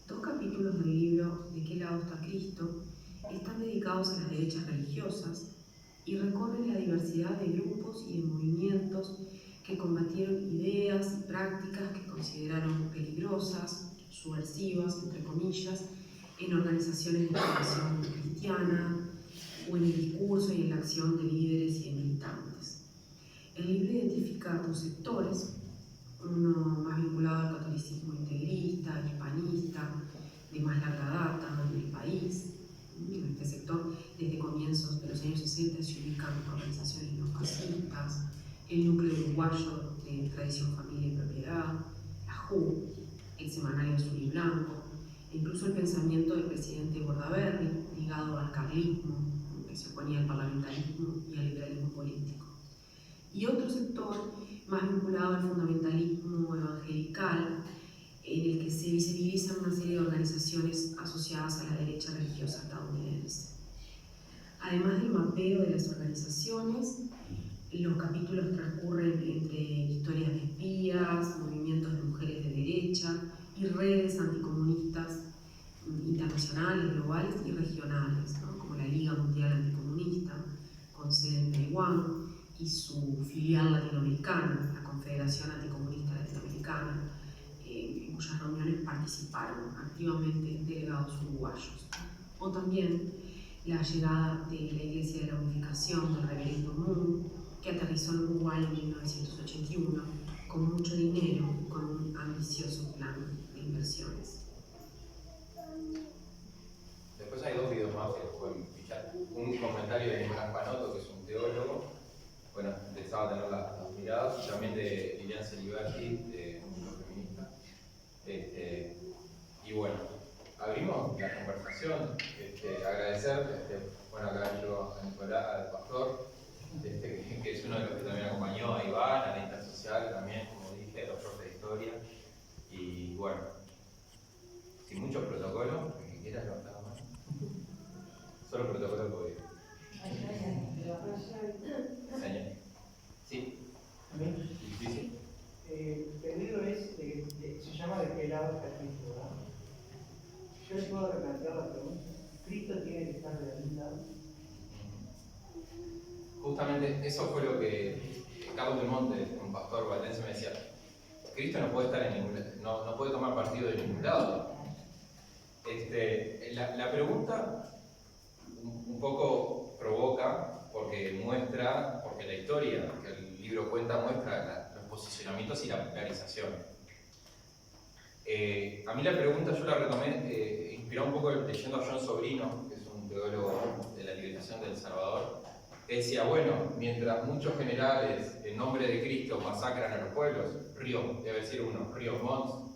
2 capítulos del libro ¿De qué lado está Cristo? Están dedicados a las derechas religiosas y recorren la diversidad de grupos y de movimientos que combatieron ideas y prácticas que consideraron peligrosas, subversivas, entre comillas, en organizaciones de formación cristiana o en el discurso y en la acción de líderes y de militantes. El libro identifica 2 sectores, uno más vinculado al catolicismo integrista, hispanista, de más larga data en el país. En este sector, desde comienzos de los años 60, se ubican organizaciones neofascistas, el núcleo uruguayo de tradición, familia y propiedad, la JU, el semanario Azul y Blanco, incluso el pensamiento del presidente Bordaberry, ligado al carlismo, que se oponía al parlamentarismo y al liberalismo político. Y otro sector más vinculado al fundamentalismo evangelical, en el que se visibilizan una serie de organizaciones asociadas a la derecha religiosa estadounidense. Además del mapeo de las organizaciones, los capítulos transcurren entre historias de espías, movimientos de mujeres de derecha y redes anticomunistas internacionales, globales y regionales, ¿no? Como la Liga Mundial Anticomunista, con sede en Taiwán, y su filial latinoamericana, la Confederación Anticomunista Latinoamericana, en cuyas reuniones participaron activamente delegados uruguayos. O también la llegada de la Iglesia de la Unificación del Reverendo Moon, que aterrizó en Uruguay en 1981 con mucho dinero y con un ambicioso plan de inversiones. Después hay 2 videos más que los pueden fichar. Un comentario de Nicolás Panotto, que es un teólogo, bueno, interesado tener las miradas, y también de Lilian Celiberti, de Mundo Feminista. Y bueno, abrimos la conversación, agradecer, bueno, acá yo a Nicolás, al pastor, que es uno de los que también acompañó a Iván, a la Intersocial también, como dije, a los profes de historia. Y bueno, sin muchos protocolos, el que quiera levantar la mano. Solo protocolo de COVID. Señor. Sí. Difícil. El pedido es, se llama ¿de qué lado está Cristo? ¿Verdad? Yo les puedo replantear la pregunta. ¿Cristo tiene que estar de algún lado? Justamente eso fue lo que Carlos de Monte, un pastor valdense, me decía: Cristo no puede estar en ningún lado, no puede tomar partido de ningún lado. La pregunta un poco provoca porque la historia que el libro cuenta muestra los posicionamientos y la polarización. A mí la pregunta yo la retomé, inspirado un poco leyendo a John Sobrino, que es un teólogo de la liberación de El Salvador, que decía: bueno, mientras muchos generales en nombre de Cristo masacran a los pueblos, debe decir uno, Ríos Montt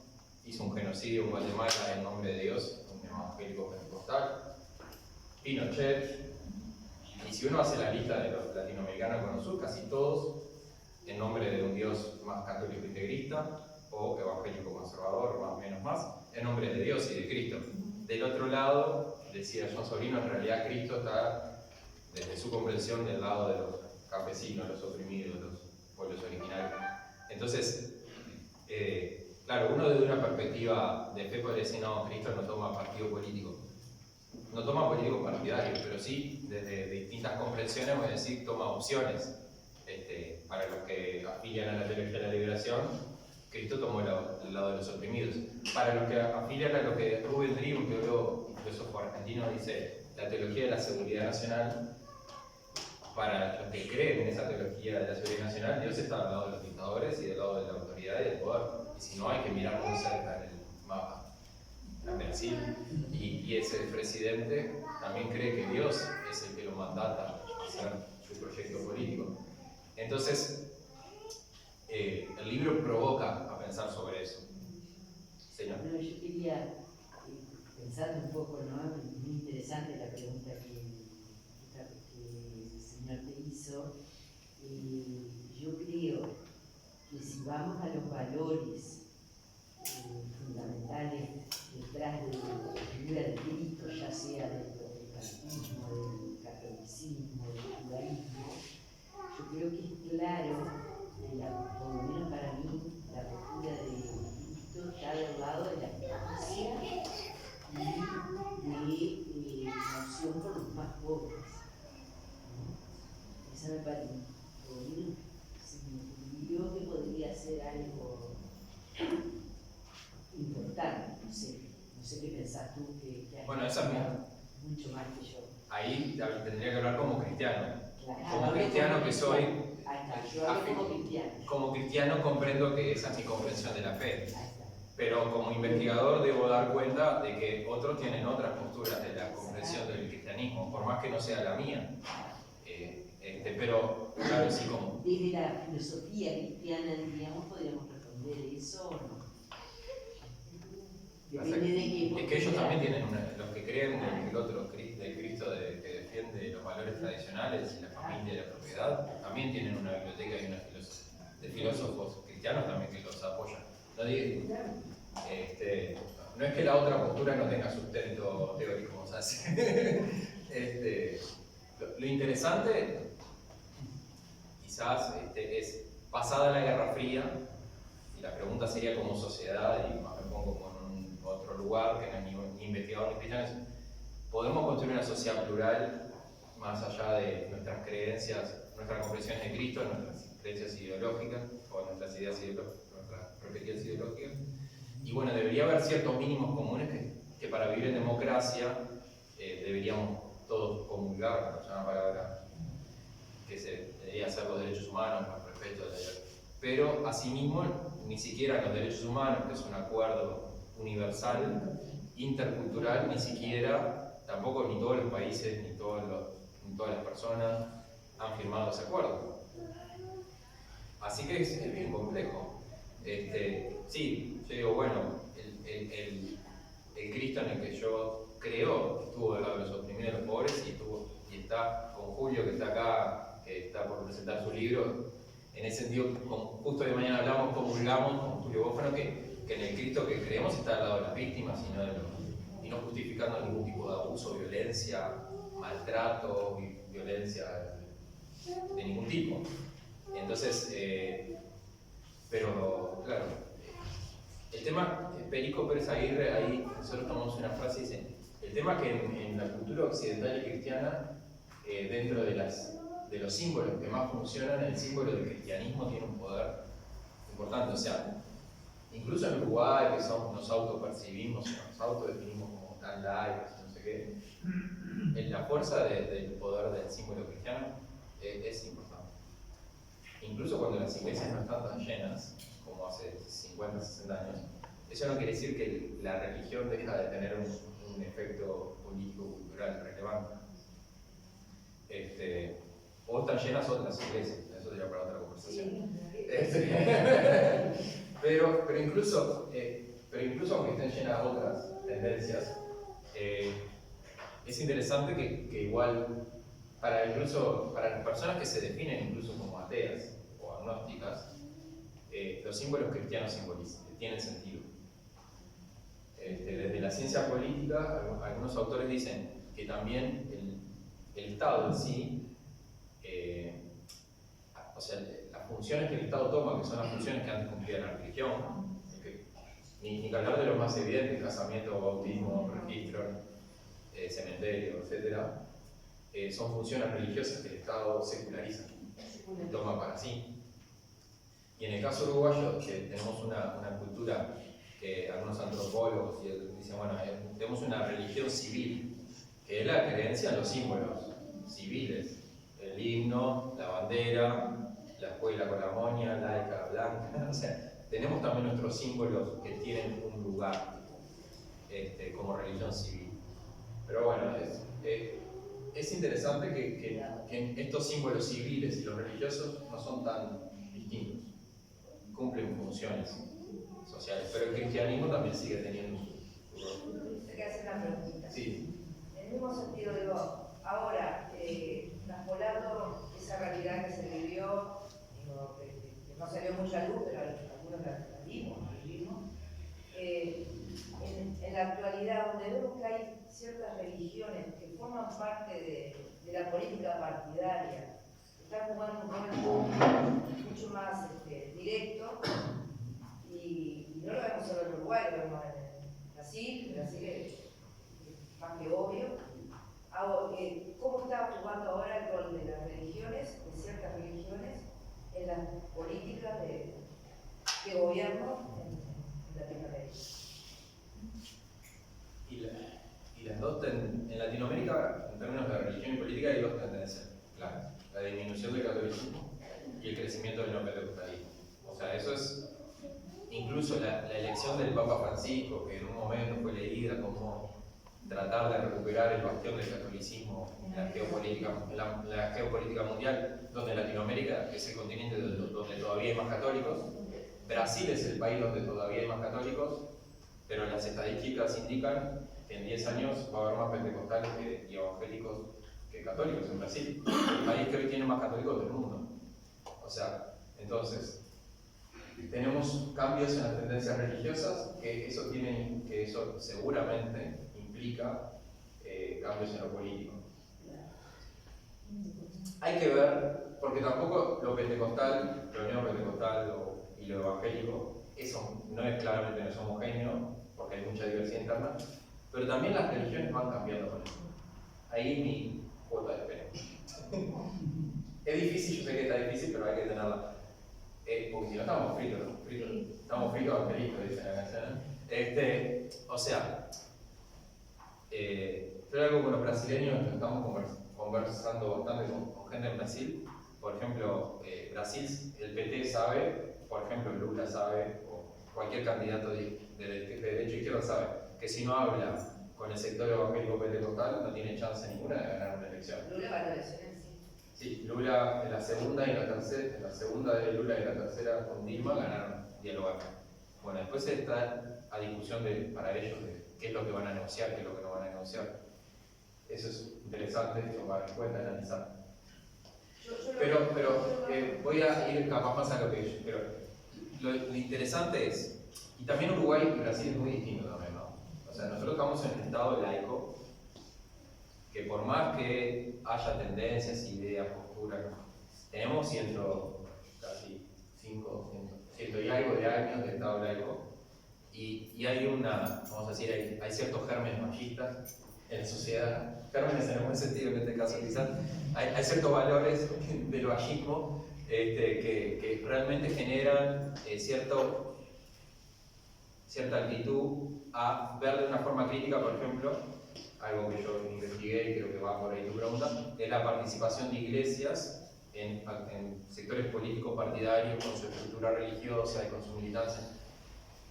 hizo un genocidio en Guatemala en nombre de Dios, un evangélico pentecostal, Pinochet, y si uno hace la lista de los latinoamericanos con nosotros, casi todos en nombre de un Dios más católico integrista o evangélico conservador, más o menos más, en nombre de Dios y de Cristo. Del otro lado, decía John Sobrino, en realidad Cristo está, desde su comprensión, del lado de los campesinos, los oprimidos, los pueblos originarios. Entonces, claro, uno desde una perspectiva de fe puede decir: no, Cristo no toma partido político. No toma político partidario, pero sí, desde distintas comprensiones, voy a decir, toma opciones. Para los que afilian a la teología de la liberación, Cristo tomó el lado de los oprimidos. Para los que afilian a lo que Rubén Dri, un teólogo y filósofo argentino, dice la teología de la seguridad nacional, para los que creen en esa teología de la seguridad nacional, Dios está al lado de los dictadores y del lado de la autoridad y del poder. Y si no, hay que mirar muy cerca en el mapa. A Brasil, y ese presidente también cree que Dios es el que lo mandata a hacer su proyecto político. Entonces, el libro provoca a pensar sobre eso. Señor. Bueno, yo quería, pensando un poco, ¿no? Es muy interesante la pregunta que el señor te hizo. Yo creo que si vamos a los valores fundamentales detrás de la figura de Cristo, ya sea del protestantismo, del catolicismo, del judaísmo, yo creo que es claro, por lo menos para mí, la postura de Cristo está del lado de la justicia y de emoción por los más pobres. Esa me parece, se me ocurrió que podría ser algo importante, no sé qué pensás tú, que bueno, esa es mucho más que yo. Ahí tendría que hablar como cristiano. Claro, Como cristiano que soy, ahí está, yo hablo como cristiano. Como cristiano comprendo que esa es mi comprensión de la fe. Ahí está. Pero como investigador debo dar cuenta de que otros tienen otras posturas de la comprensión del cristianismo, por más que no sea la mía. Pero, claro, sí, como... Desde la filosofía cristiana, digamos, podríamos responder eso o no. Depende de qué. Es que ellos también tienen los que creen del otro, del Cristo que defiende los valores tradicionales y la familia y la propiedad, también tienen una biblioteca y una de filósofos cristianos también que los apoyan. No es que la otra postura no tenga sustento teórico, o sea, lo interesante quizás es pasada la Guerra Fría, y la pregunta sería como sociedad, y me pongo como en otro lugar que no es ni investigador ni cristiano, ¿podemos construir una sociedad plural más allá de nuestras creencias, nuestras comprensiones de Cristo, nuestras creencias ideológicas o nuestras perspectivas ideológicas? Y bueno, debería haber ciertos mínimos comunes que para vivir en democracia deberíamos todos comulgar, es una palabra que se debería hacer los derechos humanos, el respeto de ellos. Pero asimismo, ni siquiera los derechos humanos, que es un acuerdo universal, intercultural, ni siquiera, tampoco ni todos los países, ni todas las personas han firmado ese acuerdo. Así que es bien complejo. Sí, yo digo, bueno, el Cristo en el que yo creo estuvo del lado de los oprimidos y los pobres y está con Julio, que está acá, que está por presentar su libro. En ese sentido, justo de mañana hablamos, comulgamos con Julio Bófano, que en el Cristo que creemos está al lado de las víctimas y no justificando ningún tipo de abuso, violencia, maltrato, violencia de ningún tipo. Entonces, pero claro, el tema, Perico Pérez Aguirre, ahí nosotros tomamos una frase y dice, el tema que en la cultura occidental y cristiana, dentro de los símbolos que más funcionan, el símbolo del cristianismo tiene un poder importante. O sea, incluso en Uruguay, que nos autopercibimos, nos autodefinimos como tan laicos, no sé qué, la fuerza del poder del símbolo cristiano es importante. Incluso cuando las iglesias no están tan llenas, como hace 50, 60 años, eso no quiere decir que la religión deja de tener un efecto político-cultural relevante. O están llenas otras iglesias, eso sería para otra conversación. Pero incluso aunque estén llenas otras tendencias, es interesante que igual, para las personas que se definen incluso como ateas o agnósticas, los símbolos cristianos tienen sentido. Desde la ciencia política, algunos autores dicen que también el Estado en sí, o sea, las funciones que el Estado toma, que son las funciones que antes cumplía la religión, ni que hablar de los más evidentes, casamiento, bautismo, registro, cementerio, etc., son funciones religiosas que el Estado seculariza y toma para sí. Y en el caso uruguayo, que tenemos una cultura que algunos antropólogos dicen, bueno, tenemos una religión civil, que es la creencia en los símbolos civiles, el himno, la bandera, la escuela con la moña, laica, blanca, o sea, tenemos también nuestros símbolos que tienen un lugar como religión civil. Pero bueno, es interesante que estos símbolos civiles y los religiosos no son tan distintos, cumplen funciones sociales, pero el cristianismo también sigue teniendo su rol. Te quería hacer una preguntita. Sí. En el mismo sentido, digo, ahora, traspolando esa realidad que se vivió, digo, que no salió mucha luz, pero algunos la vimos. En la actualidad, donde vemos que hay ciertas religiones que forman parte de la política partidaria, están jugando un rol mucho más directo, y no lo vemos solo en Uruguay, lo vemos en Brasil es más que obvio. ¿Cómo está jugando ahora el rol de las religiones, de ciertas religiones, en las políticas de gobierno en Latinoamérica? Y las dos, en Latinoamérica, en términos de religión y política, hay dos tendencias claras: la disminución del catolicismo y el crecimiento del neopentecostalismo. O sea, eso es incluso la elección del Papa Francisco, que en un momento fue leída como tratar de recuperar el bastión del catolicismo en la geopolítica mundial, donde Latinoamérica es el continente donde todavía hay más católicos, Brasil es el país donde todavía hay más católicos, pero las estadísticas indican que en 10 años va a haber más pentecostales y evangélicos que católicos en Brasil, el país que hoy tiene más católicos del mundo. O sea, entonces, tenemos cambios en las tendencias religiosas, que eso seguramente implica cambios en lo político. Hay que ver, porque tampoco lo pentecostal, lo neopentecostal y lo evangélico, eso no es claramente no es homogéneo, porque hay mucha diversidad interna, pero también las religiones van cambiando con eso. Ahí es mi cuota de espera. Es difícil, yo sé que está difícil, pero hay que tenerla. Porque si no estamos fritos, estamos fritos evangélicos, dice la canción. O sea, yo algo con los brasileños, estamos conversando bastante con gente en Brasil. Por ejemplo, Brasil, el PT sabe, por ejemplo, Lula sabe, o cualquier candidato de derecha e izquierda sabe, que si no habla con el sector evangélico pentecostal no tiene chance ninguna de ganar una elección. Lula ganó elecciones. Sí, Lula en la segunda y en la tercera, en la segunda de Lula y en la tercera con Dilma ganaron dialogar. Bueno, después está a discusión para ellos de qué es lo que van a negociar, qué es lo que no van a negociar. Eso es interesante tomar en cuenta, analizar. Pero voy a ir capaz más a lo que yo. Pero lo interesante es, y también Uruguay y Brasil es muy distinto también, ¿no? O sea, nosotros estamos en un estado laico, que por más que haya tendencias, ideas, posturas, tenemos casi 100 y algo de años de estado laico, y hay vamos a decir, hay ciertos gérmenes machistas en la sociedad, gérmenes en el buen sentido en este caso quizás, hay ciertos valores del vallismo que realmente generan cierta actitud a ver de una forma crítica, por ejemplo, algo que yo investigué y creo que va por ahí tu pregunta, es la participación de iglesias en sectores políticos partidarios con su estructura religiosa y con su militancia.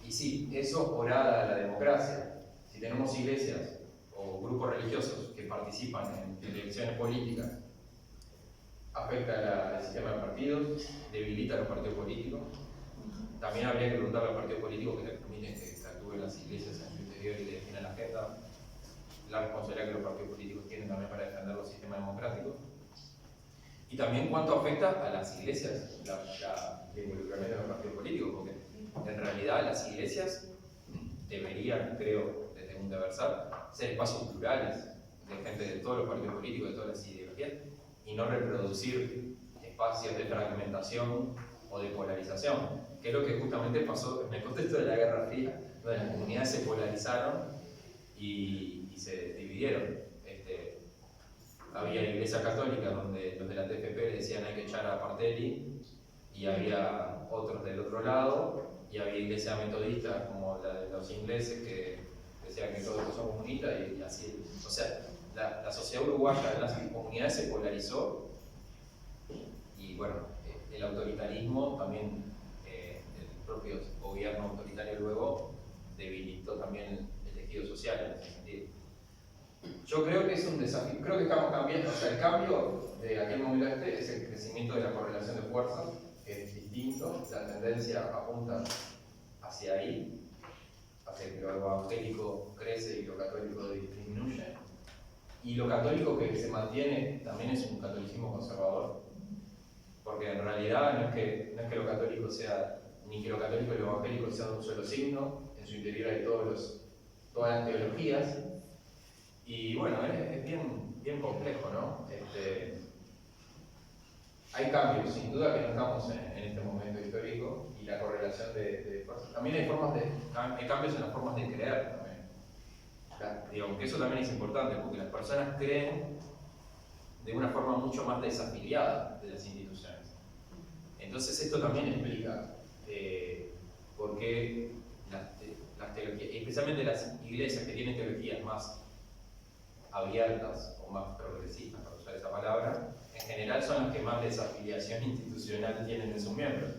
Y sí, eso orada a la democracia. Si tenemos iglesias o grupos religiosos que participan en elecciones políticas, afecta al sistema de partidos, debilita a los partidos políticos. También habría que preguntar a los partidos políticos que les permiten que actúen las iglesias en su interior y definan la agenda, la responsabilidad que los partidos políticos tienen también para defender los sistemas democráticos. Y también cuánto afecta a las iglesias el involucramiento de los partidos políticos, porque en realidad las iglesias deberían, creo, desde un deber ser, ser espacios plurales de gente de todos los partidos políticos, de todas las ideologías, y no reproducir espacios de fragmentación o de polarización, que es lo que justamente pasó en el contexto de la Guerra Fría, donde las comunidades se polarizaron y se dividieron. Había iglesia católica donde los de la TFP decían hay que echar a Martelli, y había otros del otro lado, y había iglesia metodista como la de los ingleses que decían que todos son comunistas, y así. O sea, la sociedad uruguaya, las comunidades se polarizó, y bueno, el autoritarismo también, el propio gobierno autoritario luego debilitó también el tejido social en ese sentido. Yo creo que es un desafío, creo que estamos cambiando, o sea, el cambio de aquel momento a este es el crecimiento de la correlación de fuerzas, que es distinto, la tendencia apunta hacia ahí, hacia que lo evangélico crece y lo católico disminuye, y lo católico que se mantiene también es un catolicismo conservador, porque en realidad no es que lo católico sea, ni que lo católico y lo evangélico sean un solo signo, en su interior hay todas las teologías. Y bueno, es bien complejo, ¿no? Hay cambios, sin duda que no estamos en este momento histórico, y la correlación de fuerzas. También hay cambios en las formas de creer también. Digamos que eso también es importante, porque las personas creen de una forma mucho más desafiliada de las instituciones. Entonces esto también explica por qué las teologías, especialmente las iglesias que tienen teologías más abiertas o más progresistas, para usar esa palabra, en general son las que más desafiliación institucional tienen en sus miembros.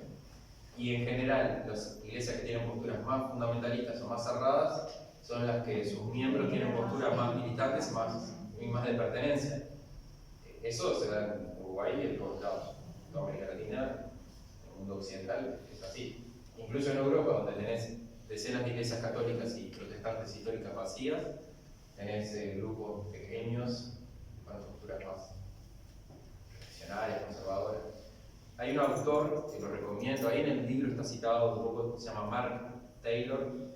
Y en general, las iglesias que tienen posturas más fundamentalistas o más cerradas son las que sus miembros tienen posturas más militantes y más de pertenencia. Eso se da en Uruguay y en todos lados. En América Latina, en el mundo occidental, es así. Incluso en Europa, donde tenés decenas de iglesias católicas y protestantes históricas vacías, tenés grupos pequeños con posturas más reaccionarias, conservadoras. Hay un autor que lo recomiendo, ahí en el libro está citado un poco, se llama Mark Taylor,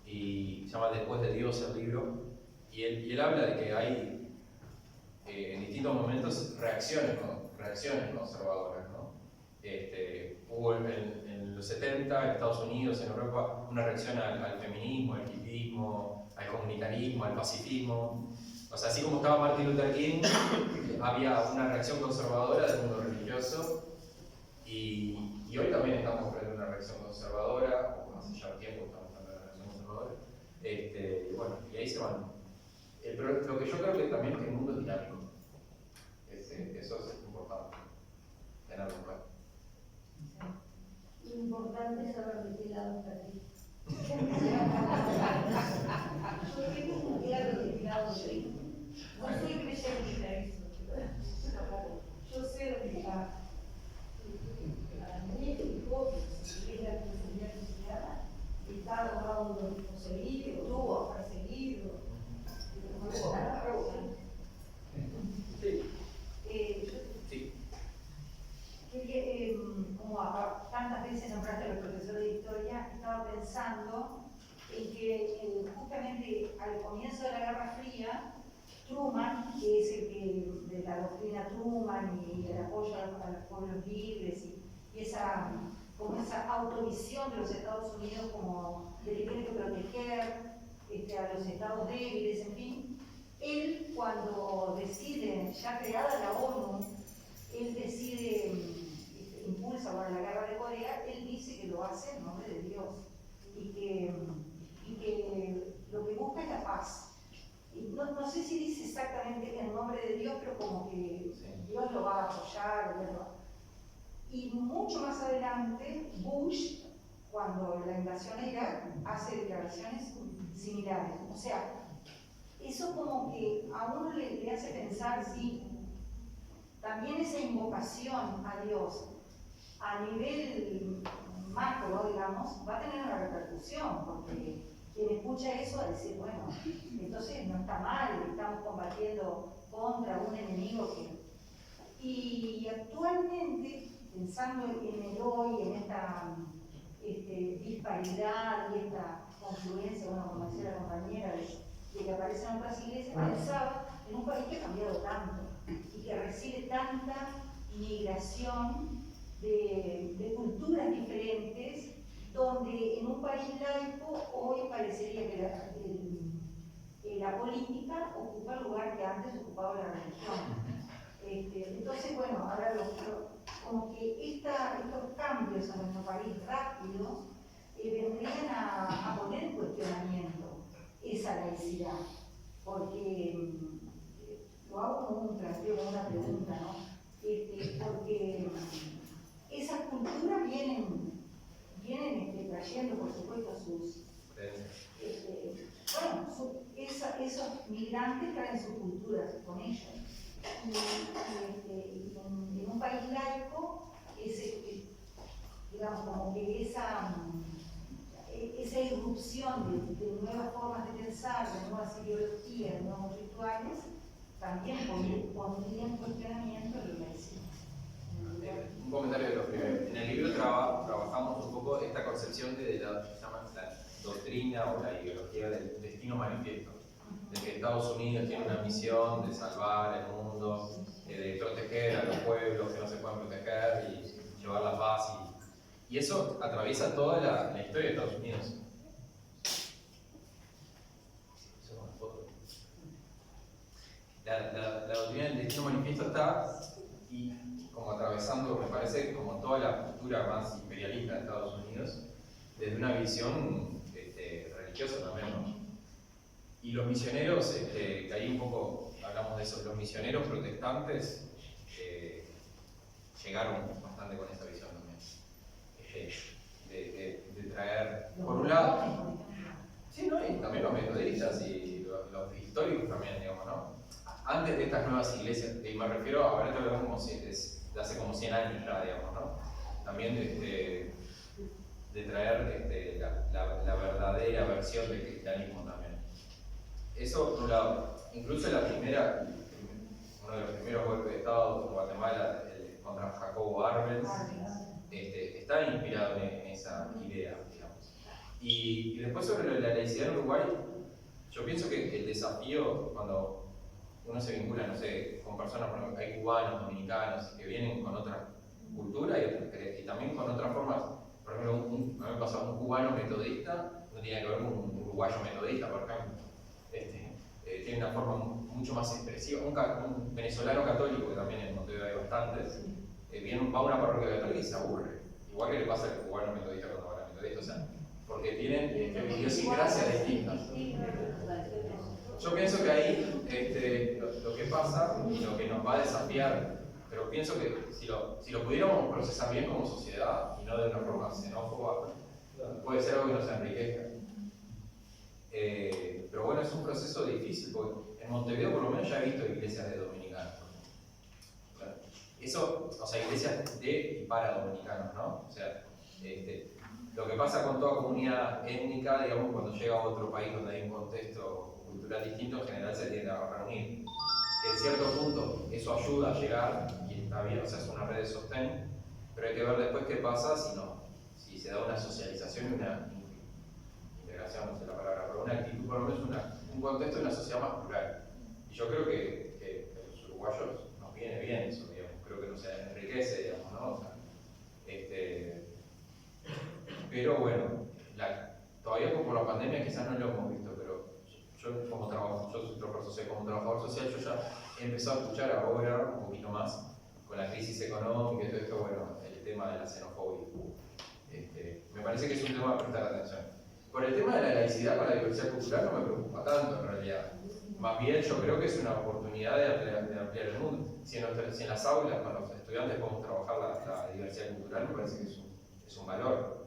y se llama Después de Dios el libro, y él habla de que hay en distintos momentos reacciones conservadoras, ¿no? Hubo en los 70 en Estados Unidos, en Europa, una reacción al feminismo, al hipismo, al comunitarismo, al pacifismo. O sea, así como estaba Martin Luther King, había una reacción conservadora del mundo religioso, y hoy también estamos frente a una reacción conservadora, o hace ya tiempo estamos frente a una reacción conservadora, y bueno, y ahí se van. Pero lo que yo creo que también es que el mundo es dinámico. Eso es importante, tenerlo en cuenta. Importante saber de qué lado está aquí. Yo tengo muy claro de qué lado estoy. No soy creyente de eso, tampoco. Yo sé lo que está. Para mí, el hijo, que es la responsabilidad cristiana, está abogado poseído, estuvo perseguido. Sí. Como tantas veces nombraste a los profesores de historia, estaba pensando en que justamente al comienzo de la Guerra Fría, Truman, que es el que de la doctrina Truman y el apoyo a los pueblos libres y esa autovisión de los Estados Unidos como de que tiene que proteger a los estados débiles, en fin, él cuando decide, ya creada la ONU, él decide, impulsa la guerra de Corea, él dice que lo hace en nombre de Dios y que lo que busca es la paz. Y no sé si dice exactamente en nombre de Dios, pero como que Dios lo va a apoyar. Y mucho más adelante, Bush, cuando la invasión a Irak, hace declaraciones similares. O sea, eso como que a uno le hace pensar si también esa invocación a Dios a nivel macro, digamos, va a tener una repercusión, porque quien escucha eso va a decir, bueno, entonces no está mal, estamos combatiendo contra un enemigo que... Y actualmente, pensando en el hoy, en esta disparidad y esta confluencia, bueno, como decía la compañera, de que aparecen otras iglesias, pensaba en un país que ha cambiado tanto y que recibe tanta migración de culturas diferentes, donde en un país laico hoy parecería que la política ocupa el lugar que antes ocupaba la religión. Entonces, bueno, ahora como que estos cambios en nuestro país rápidos vendrían a poner en cuestionamiento esa laicidad, porque lo hago como un planteo, como una pregunta, ¿no? Porque esas culturas vienen trayendo, por supuesto, esos migrantes traen sus culturas con ellos. Y en un país laico, digamos, como que esa irrupción de nuevas formas de pensar, de nuevas ideologías, de nuevos rituales, también pondría en cuestionamiento el laicismo. Un comentario de los primeros. En el libro trabajamos un poco esta concepción de la doctrina o la ideología del destino manifiesto, de que Estados Unidos tiene una misión de salvar el mundo, de proteger a los pueblos que no se pueden proteger y llevar la paz. Y eso atraviesa toda la historia de Estados Unidos. La doctrina del destino manifiesto está y como atravesando, me parece, como toda la cultura más imperialista de Estados Unidos, desde una visión religiosa también, ¿no? Y los misioneros, que ahí un poco hablamos de eso, los misioneros protestantes llegaron bastante con esa visión también, de traer, por un lado, sí, ¿no? Y también los metodistas y los históricos también, digamos, ¿no? Antes de estas nuevas iglesias, y me refiero a ahora como de hace como 100 años ya, digamos, ¿no? También de traer la verdadera versión del cristianismo también. Eso, por un lado, incluso uno de los primeros golpes de Estado en Guatemala, contra Jacobo Arbenz, está inspirado en esa idea, digamos. Y después sobre la laicidad en Uruguay, yo pienso que el desafío cuando uno se vincula, no sé, con personas, bueno, hay cubanos, dominicanos, que vienen con otra cultura y también con otras formas. Por ejemplo, a mí me pasa un cubano metodista, no tiene que ver con un uruguayo metodista, por ejemplo. Tiene una forma mucho más expresiva. Un venezolano católico, que también en Montevideo hay bastantes, va a una parroquia católica y se aburre. Igual que le pasa al cubano metodista cuando va a la metodista, o sea, porque tienen idiosincrasias distintas. Yo pienso que ahí lo que pasa y lo que nos va a desafiar, pero pienso que si lo pudiéramos procesar bien como sociedad y no de una forma xenófoba, puede ser algo que nos enriquezca. Pero bueno, es un proceso difícil, porque en Montevideo por lo menos ya he visto iglesias de dominicanos. Eso, o sea, iglesias de y para dominicanos, ¿no? O sea, lo que pasa con toda comunidad étnica, digamos, cuando llega a otro país donde hay un contexto cultural distinto, en general se tiende a reunir. En cierto punto eso ayuda a llegar, y está bien, o sea, es una red de sostén, pero hay que ver después qué pasa si se da una socialización y una integración, no sé la palabra, pero una actitud, por lo menos un contexto de una sociedad más plural. Y yo creo que a los uruguayos nos viene bien eso, digamos, creo que nos enriquece, digamos, ¿no? O sea, pero bueno, todavía por la pandemia quizás no lo hemos visto, pero yo soy trabajador social, como trabajador social, yo ya he empezado a escuchar ahora un poquito más con la crisis económica y todo esto, bueno, el tema de la xenofobia. Me parece que es un tema a prestar atención. Por el tema de la laicidad con la diversidad cultural no me preocupa tanto en realidad. Más bien yo creo que es una oportunidad de ampliar el mundo. Si en las aulas con los estudiantes podemos trabajar la diversidad cultural, me parece que es un valor.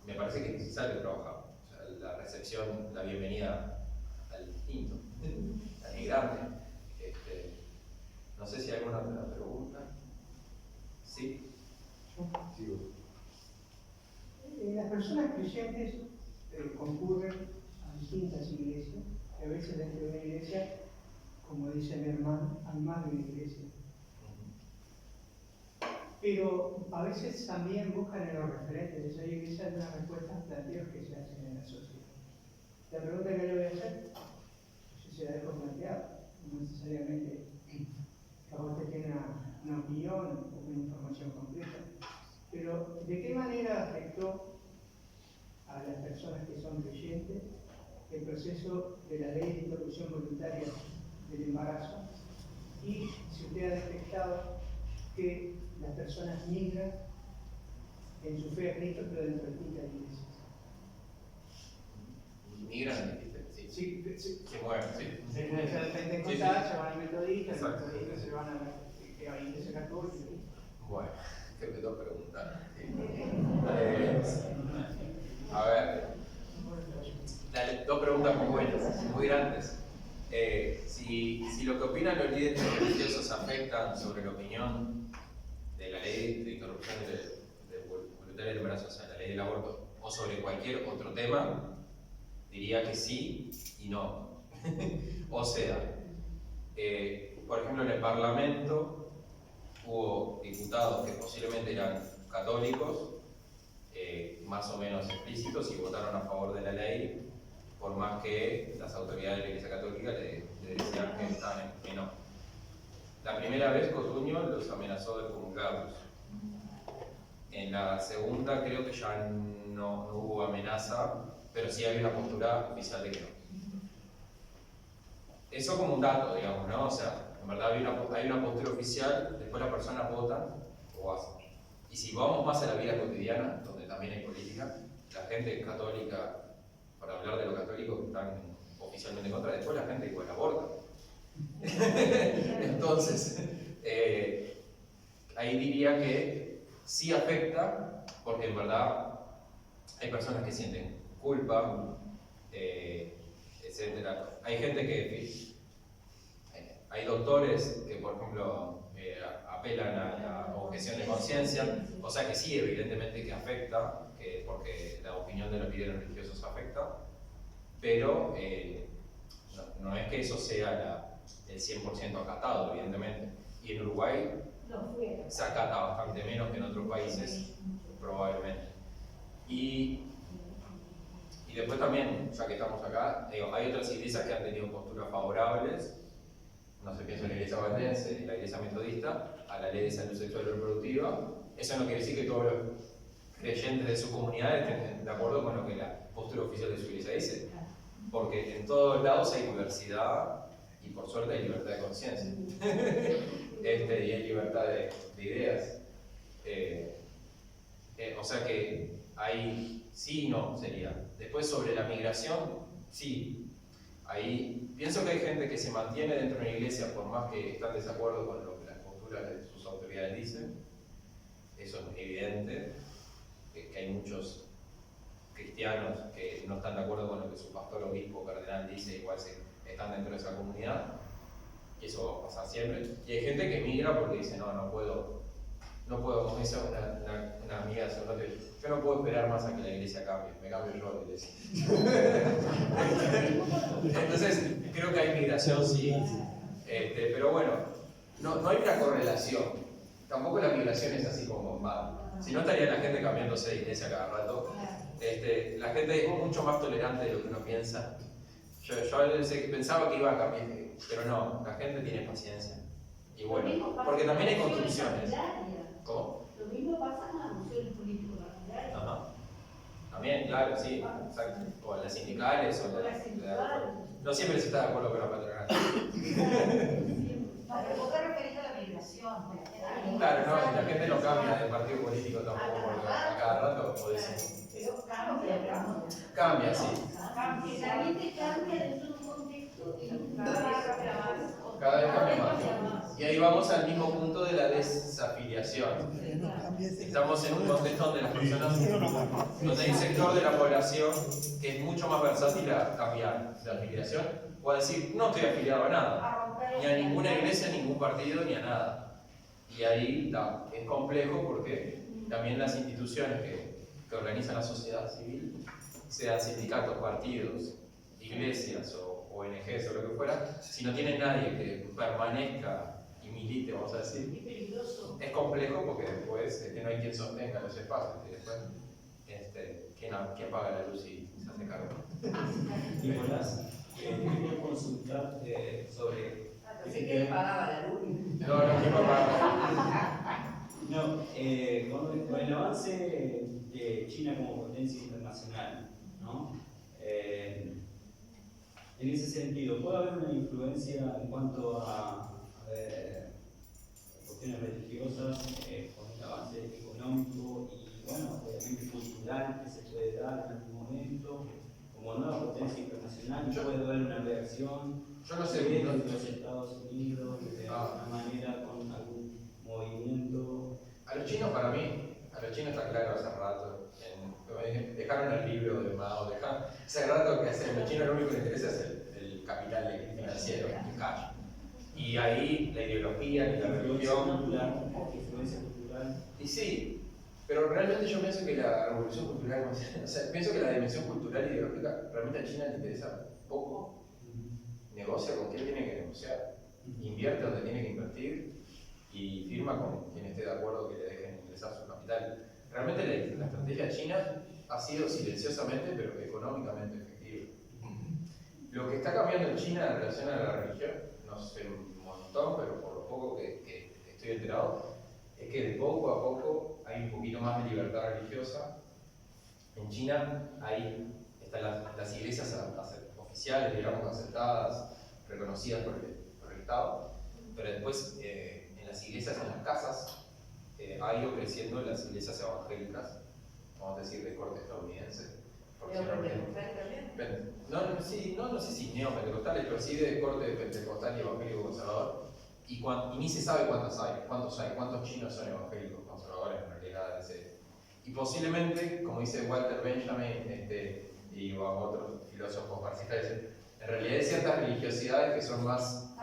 Me parece que es necesario trabajar. O sea, la recepción, la bienvenida al distinto, al migrante. No sé si hay alguna otra pregunta. ¿Sí? Sigo. Las personas creyentes concurren a distintas iglesias, y a veces dentro de una iglesia, como dice mi hermano, hay más de una iglesia. Pero a veces también buscan en los referentes. Hay iglesias de las respuestas planteos que se hacen en la sociedad. La pregunta que le voy a hacer, si se la dejo plantear, no necesariamente cada uno tiene una opinión o una información completa, pero ¿de qué manera afectó a las personas que son creyentes el proceso de la ley de interrupción voluntaria del embarazo? Y si usted ha detectado que las personas migran en su fe a Cristo, pero dentro de distintas iglesias. Migran, sí. Se mueven, sí. Se puede ser pentecostal, se van a metodistas, se van a la iglesia católica. Bueno, que me dos preguntas. A ver, dos preguntas muy buenas, muy grandes. Si lo que opinan los líderes religiosos afectan sobre la opinión de la ley de interrupción voluntaria del embarazo, o sea, la ley del aborto, o sobre cualquier otro tema, diría que sí y no. O sea, por ejemplo, en el Parlamento hubo diputados que posiblemente eran católicos, más o menos explícitos, y votaron a favor de la ley, por más que las autoridades de la Iglesia Católica le decían que estaban en no. La primera vez Cotuño los amenazó de excomulgarlos. En la segunda creo que ya no hubo amenaza, pero sí había una postura oficial de que no. Eso como un dato, digamos, ¿no? O sea, en verdad hay una postura oficial, después las personas votan o hacen. Y si vamos más a la vida cotidiana, donde también hay política, la gente católica, para hablar de los católicos que están oficialmente en contra, después la gente igual aborta. Entonces, ahí diría que sí afecta, porque en verdad hay personas que sienten culpa, etc. Hay gente que, hay doctores que, por ejemplo, apelan a la objeción de conciencia, o sea que sí, evidentemente que afecta, porque la opinión de los líderes religiosos afecta, pero no es que eso sea el 100% acatado, evidentemente. Y en Uruguay se acata bastante menos que en otros países, probablemente. Y después también, ya que estamos acá, hay otras iglesias que han tenido posturas favorables, no sé, pienso en la iglesia valdense y la iglesia metodista, a la ley de salud sexual y reproductiva. Eso no quiere decir que todos los creyentes de su comunidad estén de acuerdo con lo que la postura oficial de su iglesia dice, porque en todos lados hay diversidad y por suerte hay libertad de conciencia y hay libertad de ideas. O sea que hay sí y no sería. Después sobre la migración, sí. Ahí pienso que hay gente que se mantiene dentro de una iglesia por más que están en desacuerdo con lo que las posturas de sus autoridades dicen. Eso es evidente, que hay muchos cristianos que no están de acuerdo con lo que su pastor, obispo, cardenal dice, igual están dentro de esa comunidad. Y eso va a pasar siempre. Y hay gente que migra porque dice, no puedo, como dice una amiga hace un rato, yo no puedo esperar más a que la iglesia cambie, me cambio yo la iglesia. Entonces, creo que hay migración, sí. Pero bueno, no hay una correlación. Tampoco la migración es así como mal. Si no, estaría la gente cambiándose de iglesia cada rato. La gente es mucho más tolerante de lo que uno piensa. Yo a veces pensaba que iba a cambiar, pero no, la gente tiene paciencia. Y bueno, porque también hay construcciones. ¿Cómo? Lo mismo pasa con las funciones político-partidarias. Ajá. También, claro, sí, exacto. O las sindicales, no siempre se está de acuerdo con la patronal. No, pero vos te referís a la migración. Claro, no, la gente no cambia de partido político tampoco, porque a cada rato podés. Pero cambia. Cambia, sí. Que también te cambia dentro de un contexto y Cada vez cambia más. Y ahí vamos al mismo punto de la desafiliación. Estamos en un contexto donde las personas, donde hay un sector de la población que es mucho más versátil a cambiar de afiliación o a decir, no estoy afiliado a nada, ni a ninguna iglesia, a ningún partido, ni a nada. Y ahí es complejo porque también las instituciones que organizan la sociedad civil, sean sindicatos, partidos, iglesias o ONGs o lo que fuera, si no tienen nadie que permanezca y milite, vamos a decir, es complejo porque después no hay quien sostenga los espacios y después ¿quién apaga la luz y se hace cargo? Nicolás, quería consultar sobre... Pensé que él pagaba la luz. No, ¿quién apaga? No, con el avance de China como potencia internacional, ¿no? En ese sentido, ¿puede haber una influencia en cuanto a cuestiones religiosas con el avance económico y, bueno, obviamente cultural que se puede dar en algún momento? Como nueva potencia internacional, ¿puede haber una reacción? Yo no sé. De los Estados Unidos, de alguna manera, con algún movimiento? A los chinos, para mí, está claro hace rato. Dejaron el libro de Mao, hace rato que a los chinos lo único que les interesa es el capital financiero, el cash. Y ahí la ideología y la religión. Influencia cultural. Y sí, pero realmente yo pienso que la revolución cultural, o sea, pienso que la dimensión cultural y ideológica realmente a China le interesa poco. Negocia con quien tiene que negociar, invierte donde tiene que invertir y firma con quien esté de acuerdo que le dejen ingresar su capital. Realmente la estrategia china ha sido silenciosamente pero económicamente efectiva. Lo que está cambiando en China en relación a la religión, no sé un montón, pero por lo poco que estoy enterado, es que de poco a poco hay un poquito más de libertad religiosa. En China están las iglesias oficiales, digamos, aceptadas, reconocidas por el Estado, pero después en las iglesias, en las casas, ha ido creciendo las iglesias evangélicas, vamos a decir, de corte estadounidense. No sé si neopentecostales, pero sí de corte pentecostal y evangélico conservador. Y ni se sabe cuántos chinos son evangélicos conservadores en realidad. Y posiblemente, como dice Walter Benjamin y otros filósofos marxistas, dicen, en realidad hay ciertas religiosidades que son más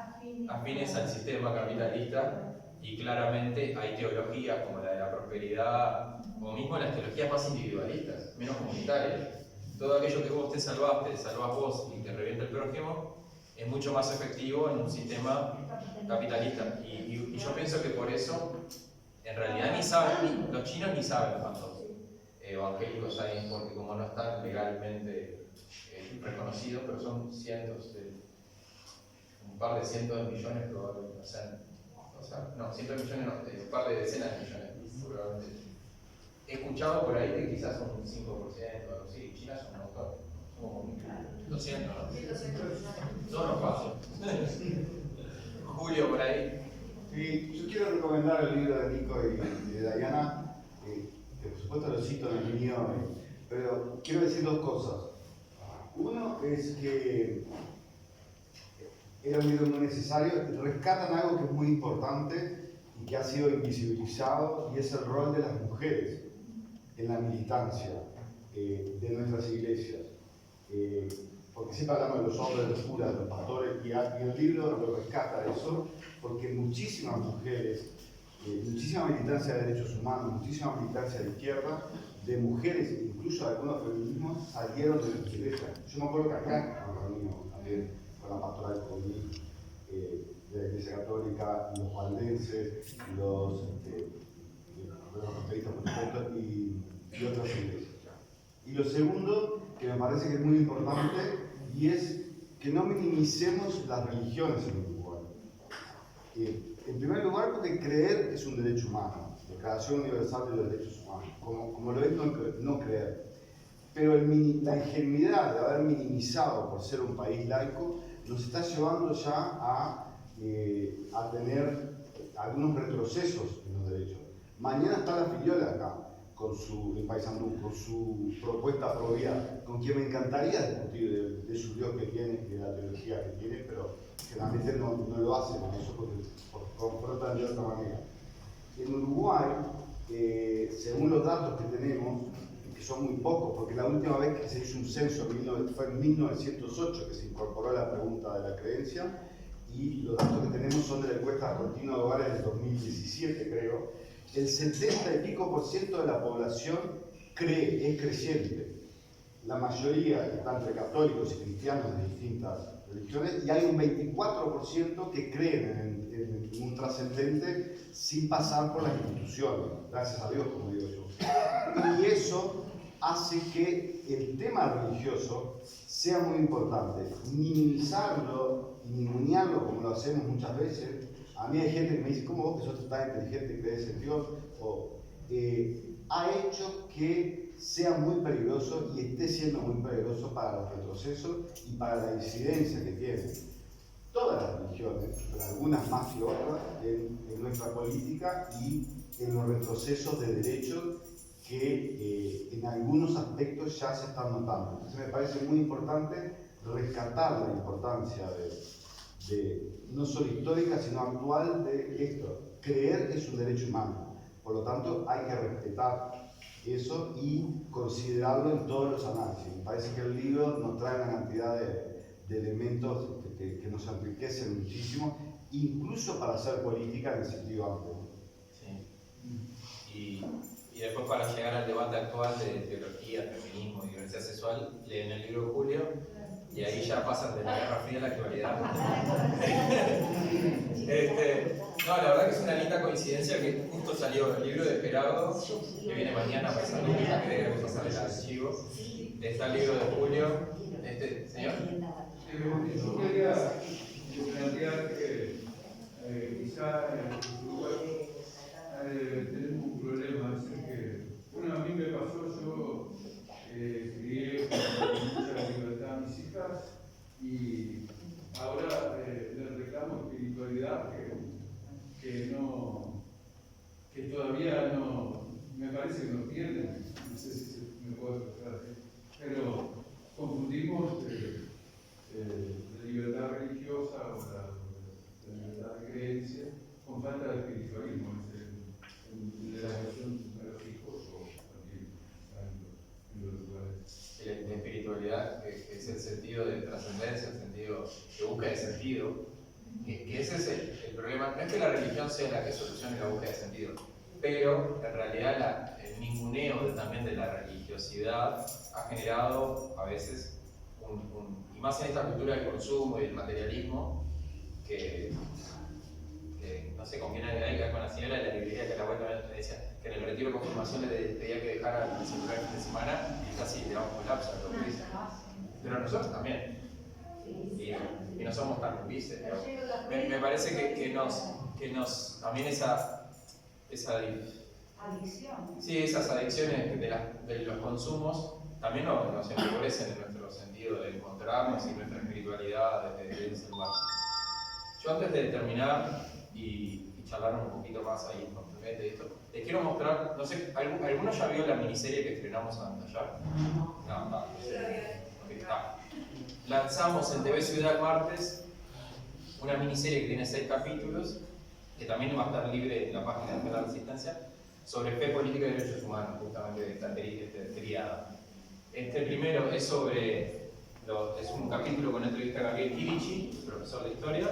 afines al sistema capitalista y claramente hay teologías como la de la prosperidad, o mismo las teologías más individualistas, menos comunitarias. Todo aquello que vos te salvás vos y te revienta el prójimo, es mucho más efectivo en un sistema capitalista. Y yo pienso que por eso, en realidad los chinos ni saben cuántos evangélicos hay, porque como no están legalmente reconocidos, pero son cientos, un par de cientos de millones probablemente, no, cientos de millones no, un par de decenas de millones probablemente. He escuchado por ahí que quizás son un 5% o algo así. China es un montón. Son como 200, ¿no? Sí, 200 millones. No nos pasa. Julio, por ahí. Sí, yo quiero recomendar el libro de Nico y de Diana, que por supuesto lo cito en el mío, pero quiero decir dos cosas. Uno es que era un libro muy necesario, rescatan algo que es muy importante y que ha sido invisibilizado, y es el rol de las mujeres en la militancia de nuestras iglesias. Porque siempre hablamos de los hombres, de los curas, de los pastores, y el libro lo rescata eso, porque muchísimas mujeres, muchísima militancia de derechos humanos, muchísima militancia de izquierda, de mujeres, incluso de algunos feminismos, salieron de nuestras iglesias. Yo me acuerdo que acá nos reunimos también con la pastoral juvenil de la Iglesia Católica, los valdenses, los evangelistas, por supuesto, y otras iglesias. Y lo segundo, que me parece que es muy importante, y es que no minimicemos las religiones en Uruguay. En primer lugar, porque creer es un derecho humano, Declaración Universal de los Derechos Humanos, como lo es no creer. Pero la ingenuidad de haber minimizado por ser un país laico nos está llevando ya a tener algunos retrocesos en los derechos. Mañana está la Filiola acá, en Paysandú, con su propuesta pro vida, con quien me encantaría discutir de su Dios que tiene y de la teología que tiene, pero generalmente no lo hacen, eso porque confrontan de otra manera. En Uruguay, según los datos que tenemos, que son muy pocos, porque la última vez que se hizo un censo fue en 1908 que se incorporó la pregunta de la creencia, y los datos que tenemos son de la encuesta continua de hogares del 2017, creo. El 70 y pico % de la población es creyente. La mayoría está entre católicos y cristianos de distintas religiones, y hay un 24% que creen en un trascendente sin pasar por las instituciones, gracias a Dios, como digo yo. Y eso hace que el tema religioso sea muy importante. Minimizarlo y ningunearlo, como lo hacemos muchas veces. A mí hay gente que me dice, ¿cómo vos que sos tan inteligente crees en Dios? Ha hecho que sea muy peligroso y esté siendo muy peligroso para los retrocesos y para la incidencia que tienen todas las religiones, pero algunas más que otras, en nuestra política y en los retrocesos de derechos que en algunos aspectos ya se están notando. Entonces me parece muy importante rescatar la importancia no solo histórica, sino actual de esto. Creer es un derecho humano, por lo tanto hay que respetar eso y considerarlo en todos los análisis. Me parece que el libro nos trae una cantidad de elementos que nos enriquecen muchísimo, incluso para hacer política en el sentido amplio. Sí. Y después, para llegar al debate actual de teología, feminismo y diversidad sexual, leen el libro de Julio, y ahí ya pasan de la Guerra Fría a la actualidad. No, la verdad que es una linda coincidencia que justo salió el libro de Gerardo, que viene mañana para salir, que debe pasar el archivo. Está el libro de Julio. ¿Señor? Yo quería plantear que quizá en Uruguay tenemos un problema, es decir que, bueno, a mí me pasó, yo crié con mucha libertad a mis hijas y ahora les reclamo espiritualidad que todavía no, me parece que no tienen, no sé si me puedo expresar, pero confundimos la libertad religiosa o la libertad de creencia con falta de espiritualismo, de la relación a los hijos o también en los lugares. La espiritualidad, que es el sentido de trascendencia, el sentido que busca el sentido, Que ese es el problema. No es que la religión sea la que solucione la búsqueda de sentido, pero en realidad el ninguneo también de la religiosidad ha generado a veces y más en esta cultura del consumo y del materialismo, que no sé con quién hay que ver, con la señora de la librería que a la vuelta me decía que en el retiro de confirmación le tenía que dejar al celular el fin de semana y casi le damos colapso a lo que dice. Pero nosotros también. Y no somos tan vices. Me parece que nos también esa adicción. Sí, esas adicciones de los consumos también nos empobrecen en nuestro sentido de encontrarnos y nuestra espiritualidad desde el celular. Yo antes de terminar y charlar un poquito más ahí con de esto, les quiero mostrar, no sé, ¿alguno ya vio la miniserie que estrenamos allá? No. Está. Lanzamos en TV Ciudad el martes una miniserie que tiene 6 capítulos, que también va a estar libre en la página de la Resistencia, sobre fe, política y derechos humanos, justamente de esta triada. Este primero es sobre, es un capítulo con entrevista a Gabriel Kirichi, profesor de historia.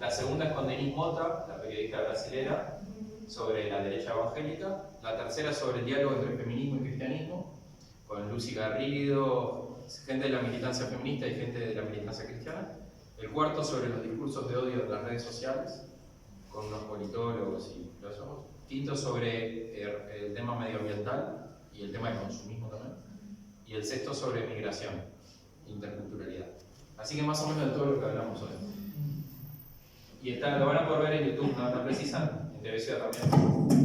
La segunda es con Denise Mota, la periodista brasilera, sobre la derecha evangélica. La tercera es sobre el diálogo entre feminismo y cristianismo, con Lucy Garrido, gente de la militancia feminista y gente de la militancia cristiana. El cuarto sobre los discursos de odio en las redes sociales, con unos politólogos y filósofos. Quinto sobre el tema medioambiental y el tema del consumismo también. Y el sexto sobre migración e interculturalidad. Así que más o menos de todo lo que hablamos hoy. Y lo van a poder ver en YouTube, no precisan, en TV Ciudad también.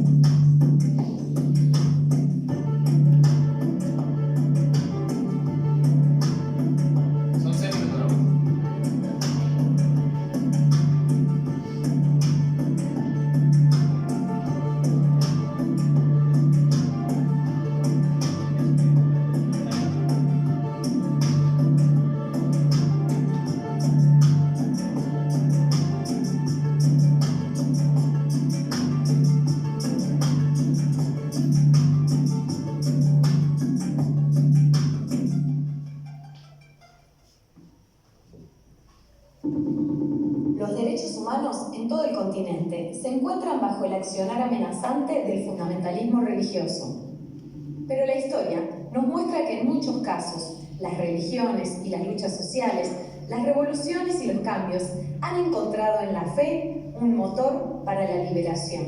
Se encuentran bajo el accionar amenazante del fundamentalismo religioso. Pero la historia nos muestra que en muchos casos las religiones y las luchas sociales, las revoluciones y los cambios han encontrado en la fe un motor para la liberación.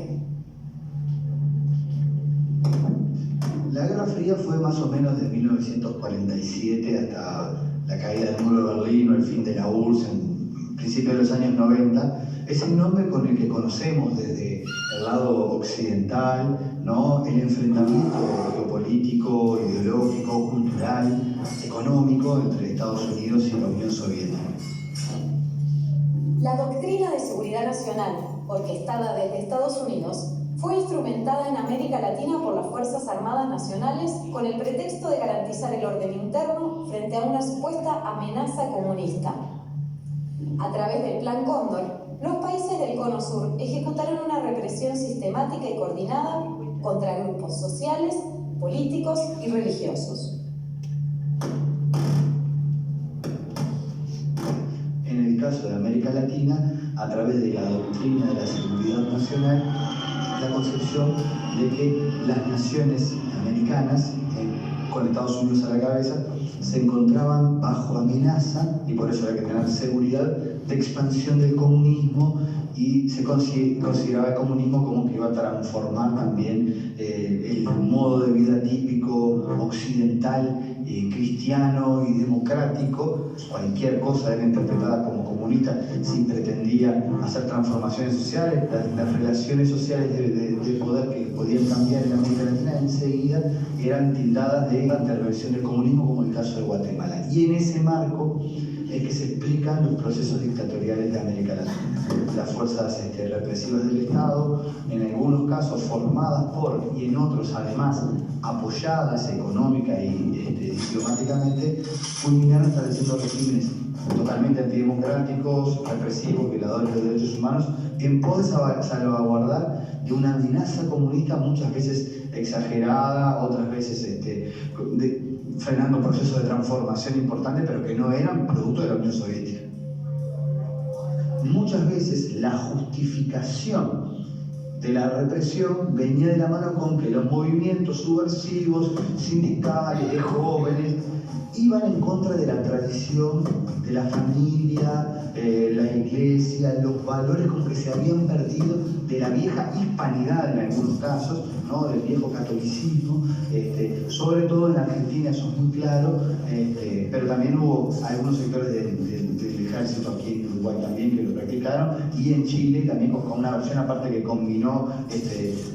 La Guerra Fría fue más o menos de 1947 hasta la caída del muro de Berlín o el fin de la URSS en principios de los años 90. Es el nombre con el que conocemos desde el lado occidental, ¿no? El enfrentamiento geopolítico, ideológico, cultural, económico entre Estados Unidos y la Unión Soviética. La doctrina de seguridad nacional, orquestada desde Estados Unidos, fue instrumentada en América Latina por las Fuerzas Armadas Nacionales con el pretexto de garantizar el orden interno frente a una supuesta amenaza comunista. A través del Plan Cóndor, los países del Cono Sur ejecutaron una represión sistemática y coordinada contra grupos sociales, políticos y religiosos. En el caso de América Latina, a través de la doctrina de la seguridad nacional, la concepción de que las naciones americanas, con Estados Unidos a la cabeza, se encontraban bajo amenaza y por eso había que tener seguridad de expansión del comunismo y se consideraba el comunismo como que iba a transformar también el modo de vida típico occidental, cristiano y democrático. Cualquier cosa era interpretada como comunista si pretendía hacer transformaciones sociales. Las relaciones sociales de poder que podían cambiar en América Latina enseguida eran tildadas de intervención del comunismo, como el caso de Guatemala. Y en ese marco es que se explican los procesos dictatoriales de América Latina. Las fuerzas represivas del Estado, en algunos casos formadas por, y en otros además apoyadas económica y diplomáticamente, culminaron estableciendo regímenes totalmente antidemocráticos, represivos, violadores de derechos humanos, en pos de salvaguardar de una amenaza comunista muchas veces exagerada, otras veces frenando procesos de transformación importantes, pero que no eran producto de la Unión Soviética. muchas veces la justificación de la represión venía de la mano con que los movimientos subversivos, sindicales, de jóvenes, iban en contra de la tradición de la familia, la iglesia, los valores como que se habían perdido de la vieja hispanidad en algunos casos, ¿no? Del viejo catolicismo, sobre todo en Argentina, eso es muy claro, pero también hubo algunos sectores del ejército aquí en Uruguay también que lo practicaron, y en Chile también con una versión aparte que combinó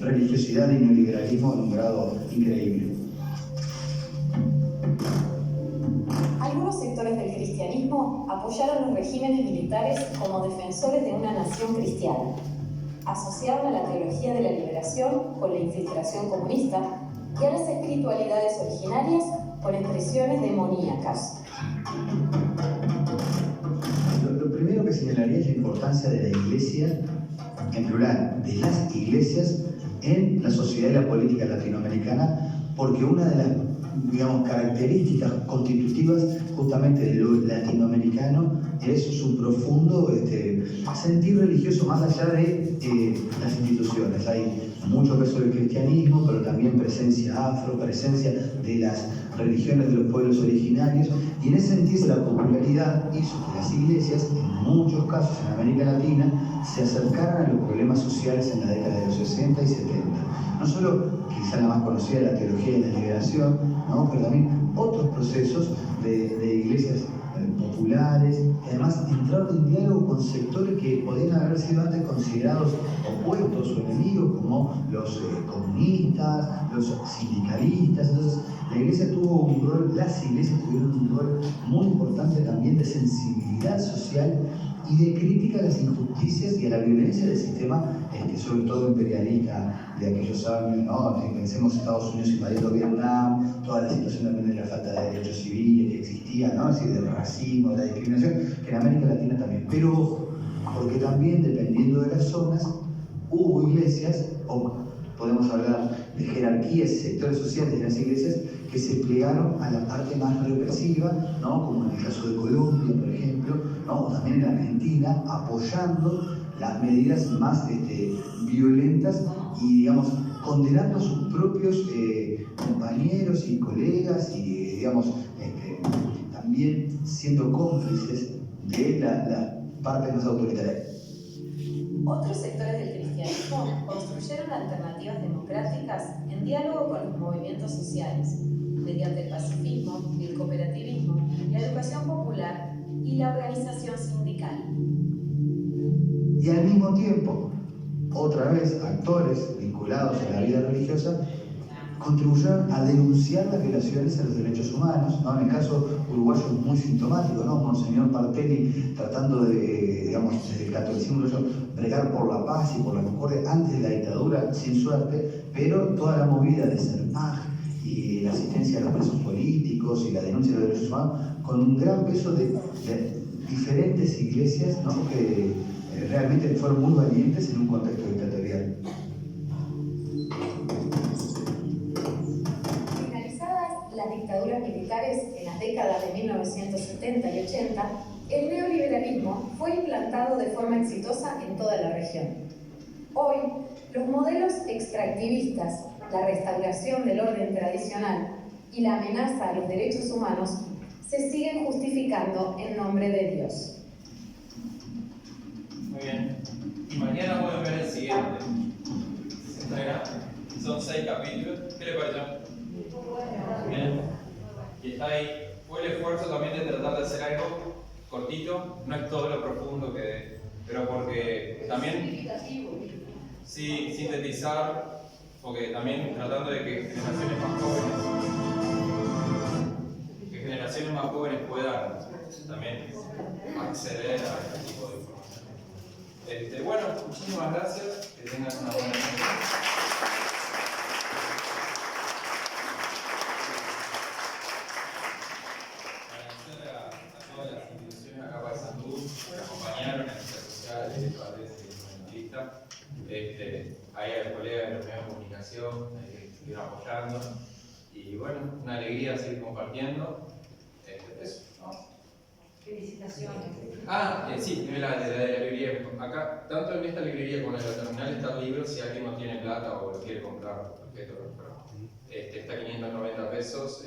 religiosidad y neoliberalismo en un grado increíble. Algunos sectores del cristianismo apoyaron los regímenes militares como defensores de una nación cristiana. Asociaban a la teología de la liberación con la infiltración comunista y a las espiritualidades originarias con expresiones demoníacas. Lo primero que señalaría es la importancia de la iglesia, en plural, de las iglesias en la sociedad y la política latinoamericana, porque una de las, digamos, características constitutivas justamente de lo latinoamericano es su profundo sentir religioso más allá de las instituciones. Hay mucho peso del cristianismo, pero también presencia afro, presencia de las religiones de los pueblos originarios, y en ese sentido la popularidad hizo que las iglesias, en muchos casos en América Latina, se acercaran a los problemas sociales en la década de los 60 y 70. No solo, quizá la más conocida, la teología de la liberación, ¿no? Pero también otros procesos de iglesias populares, que además entraron en diálogo con sectores que podían haber sido antes considerados opuestos o enemigos, como los comunistas, los sindicalistas. Entonces, la iglesia tuvo un rol, las iglesias tuvieron un rol muy importante también de sensibilidad social y de crítica a las injusticias y a la violencia del sistema, sobre todo imperialista de aquellos años, ¿no? Pensemos Estados Unidos invadiendo Vietnam, toda la situación también de la falta de derechos civiles que existía, ¿no? Es decir, del racismo, de la discriminación, que en América Latina también. Pero ojo, porque también, dependiendo de las zonas, hubo iglesias, o podemos hablar de jerarquías y sectores sociales de las iglesias, que se plegaron a la parte más represiva, ¿no? Como en el caso de Colombia, por ejemplo, ¿no? O también en Argentina, apoyando las medidas más violentas y, digamos, condenando a sus propios compañeros y colegas y, digamos, también siendo cómplices de la parte más autoritaria. Otros sectores del cristianismo construyeron alternativas democráticas en diálogo con los movimientos sociales, mediante el pacifismo, el cooperativismo, la educación popular y la organización sindical. Y al mismo tiempo, otra vez, actores vinculados a la vida religiosa contribuyeron a denunciar las violaciones a los derechos humanos, ¿no? En el caso uruguayo es muy sintomático, ¿no? Monseñor Partelli tratando de, digamos, desde el catolicismo bregar por la paz y por la concordia antes de la dictadura, sin suerte, pero toda la movida de CERMAG y la asistencia a los presos políticos y la denuncia de los derechos humanos, con un gran peso de diferentes iglesias, ¿no? Que realmente fueron muy valientes en un contexto dictatorial. Finalizadas las dictaduras militares en las décadas de 1970 y 80, el neoliberalismo fue implantado de forma exitosa en toda la región. Hoy, los modelos extractivistas, la restauración del orden tradicional y la amenaza a los derechos humanos se siguen justificando en nombre de Dios. Muy bien. Mañana pueden ver el siguiente. Se entrega. Son 6 capítulos. ¿Qué le pareció? Bien. Y está ahí. Fue el esfuerzo también de tratar de hacer algo cortito. No es todo lo profundo que... Pero porque también... Sí, sintetizar. Porque también tratando de que generaciones más jóvenes puedan también acceder a este tipo de información. Bueno, muchísimas gracias, que tengan una buena noche. Agradecerle a todas las instituciones acá para Sandú que me acompañaron en la social, en el debate documentalista. Ahí a los colegas de los medios de comunicación que estuvieron apoyando. Y bueno, una alegría seguir compartiendo. Eso, ¿no? Felicitaciones. Sí, de la librería. Acá, tanto en esta librería como en la terminal está el libro, si alguien no tiene plata o lo quiere comprar, perfecto, está 590 pesos,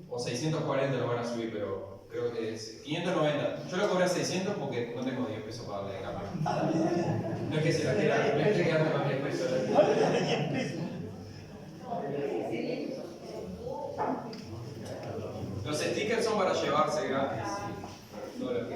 o 640 lo van a subir, pero creo que es 590. Yo lo cobré a 600 porque no tengo 10 pesos para darle de cambio. No es que se la quiera, no es que quedarme con 10 pesos. Los stickers son para llevarse gratis. Todo lo que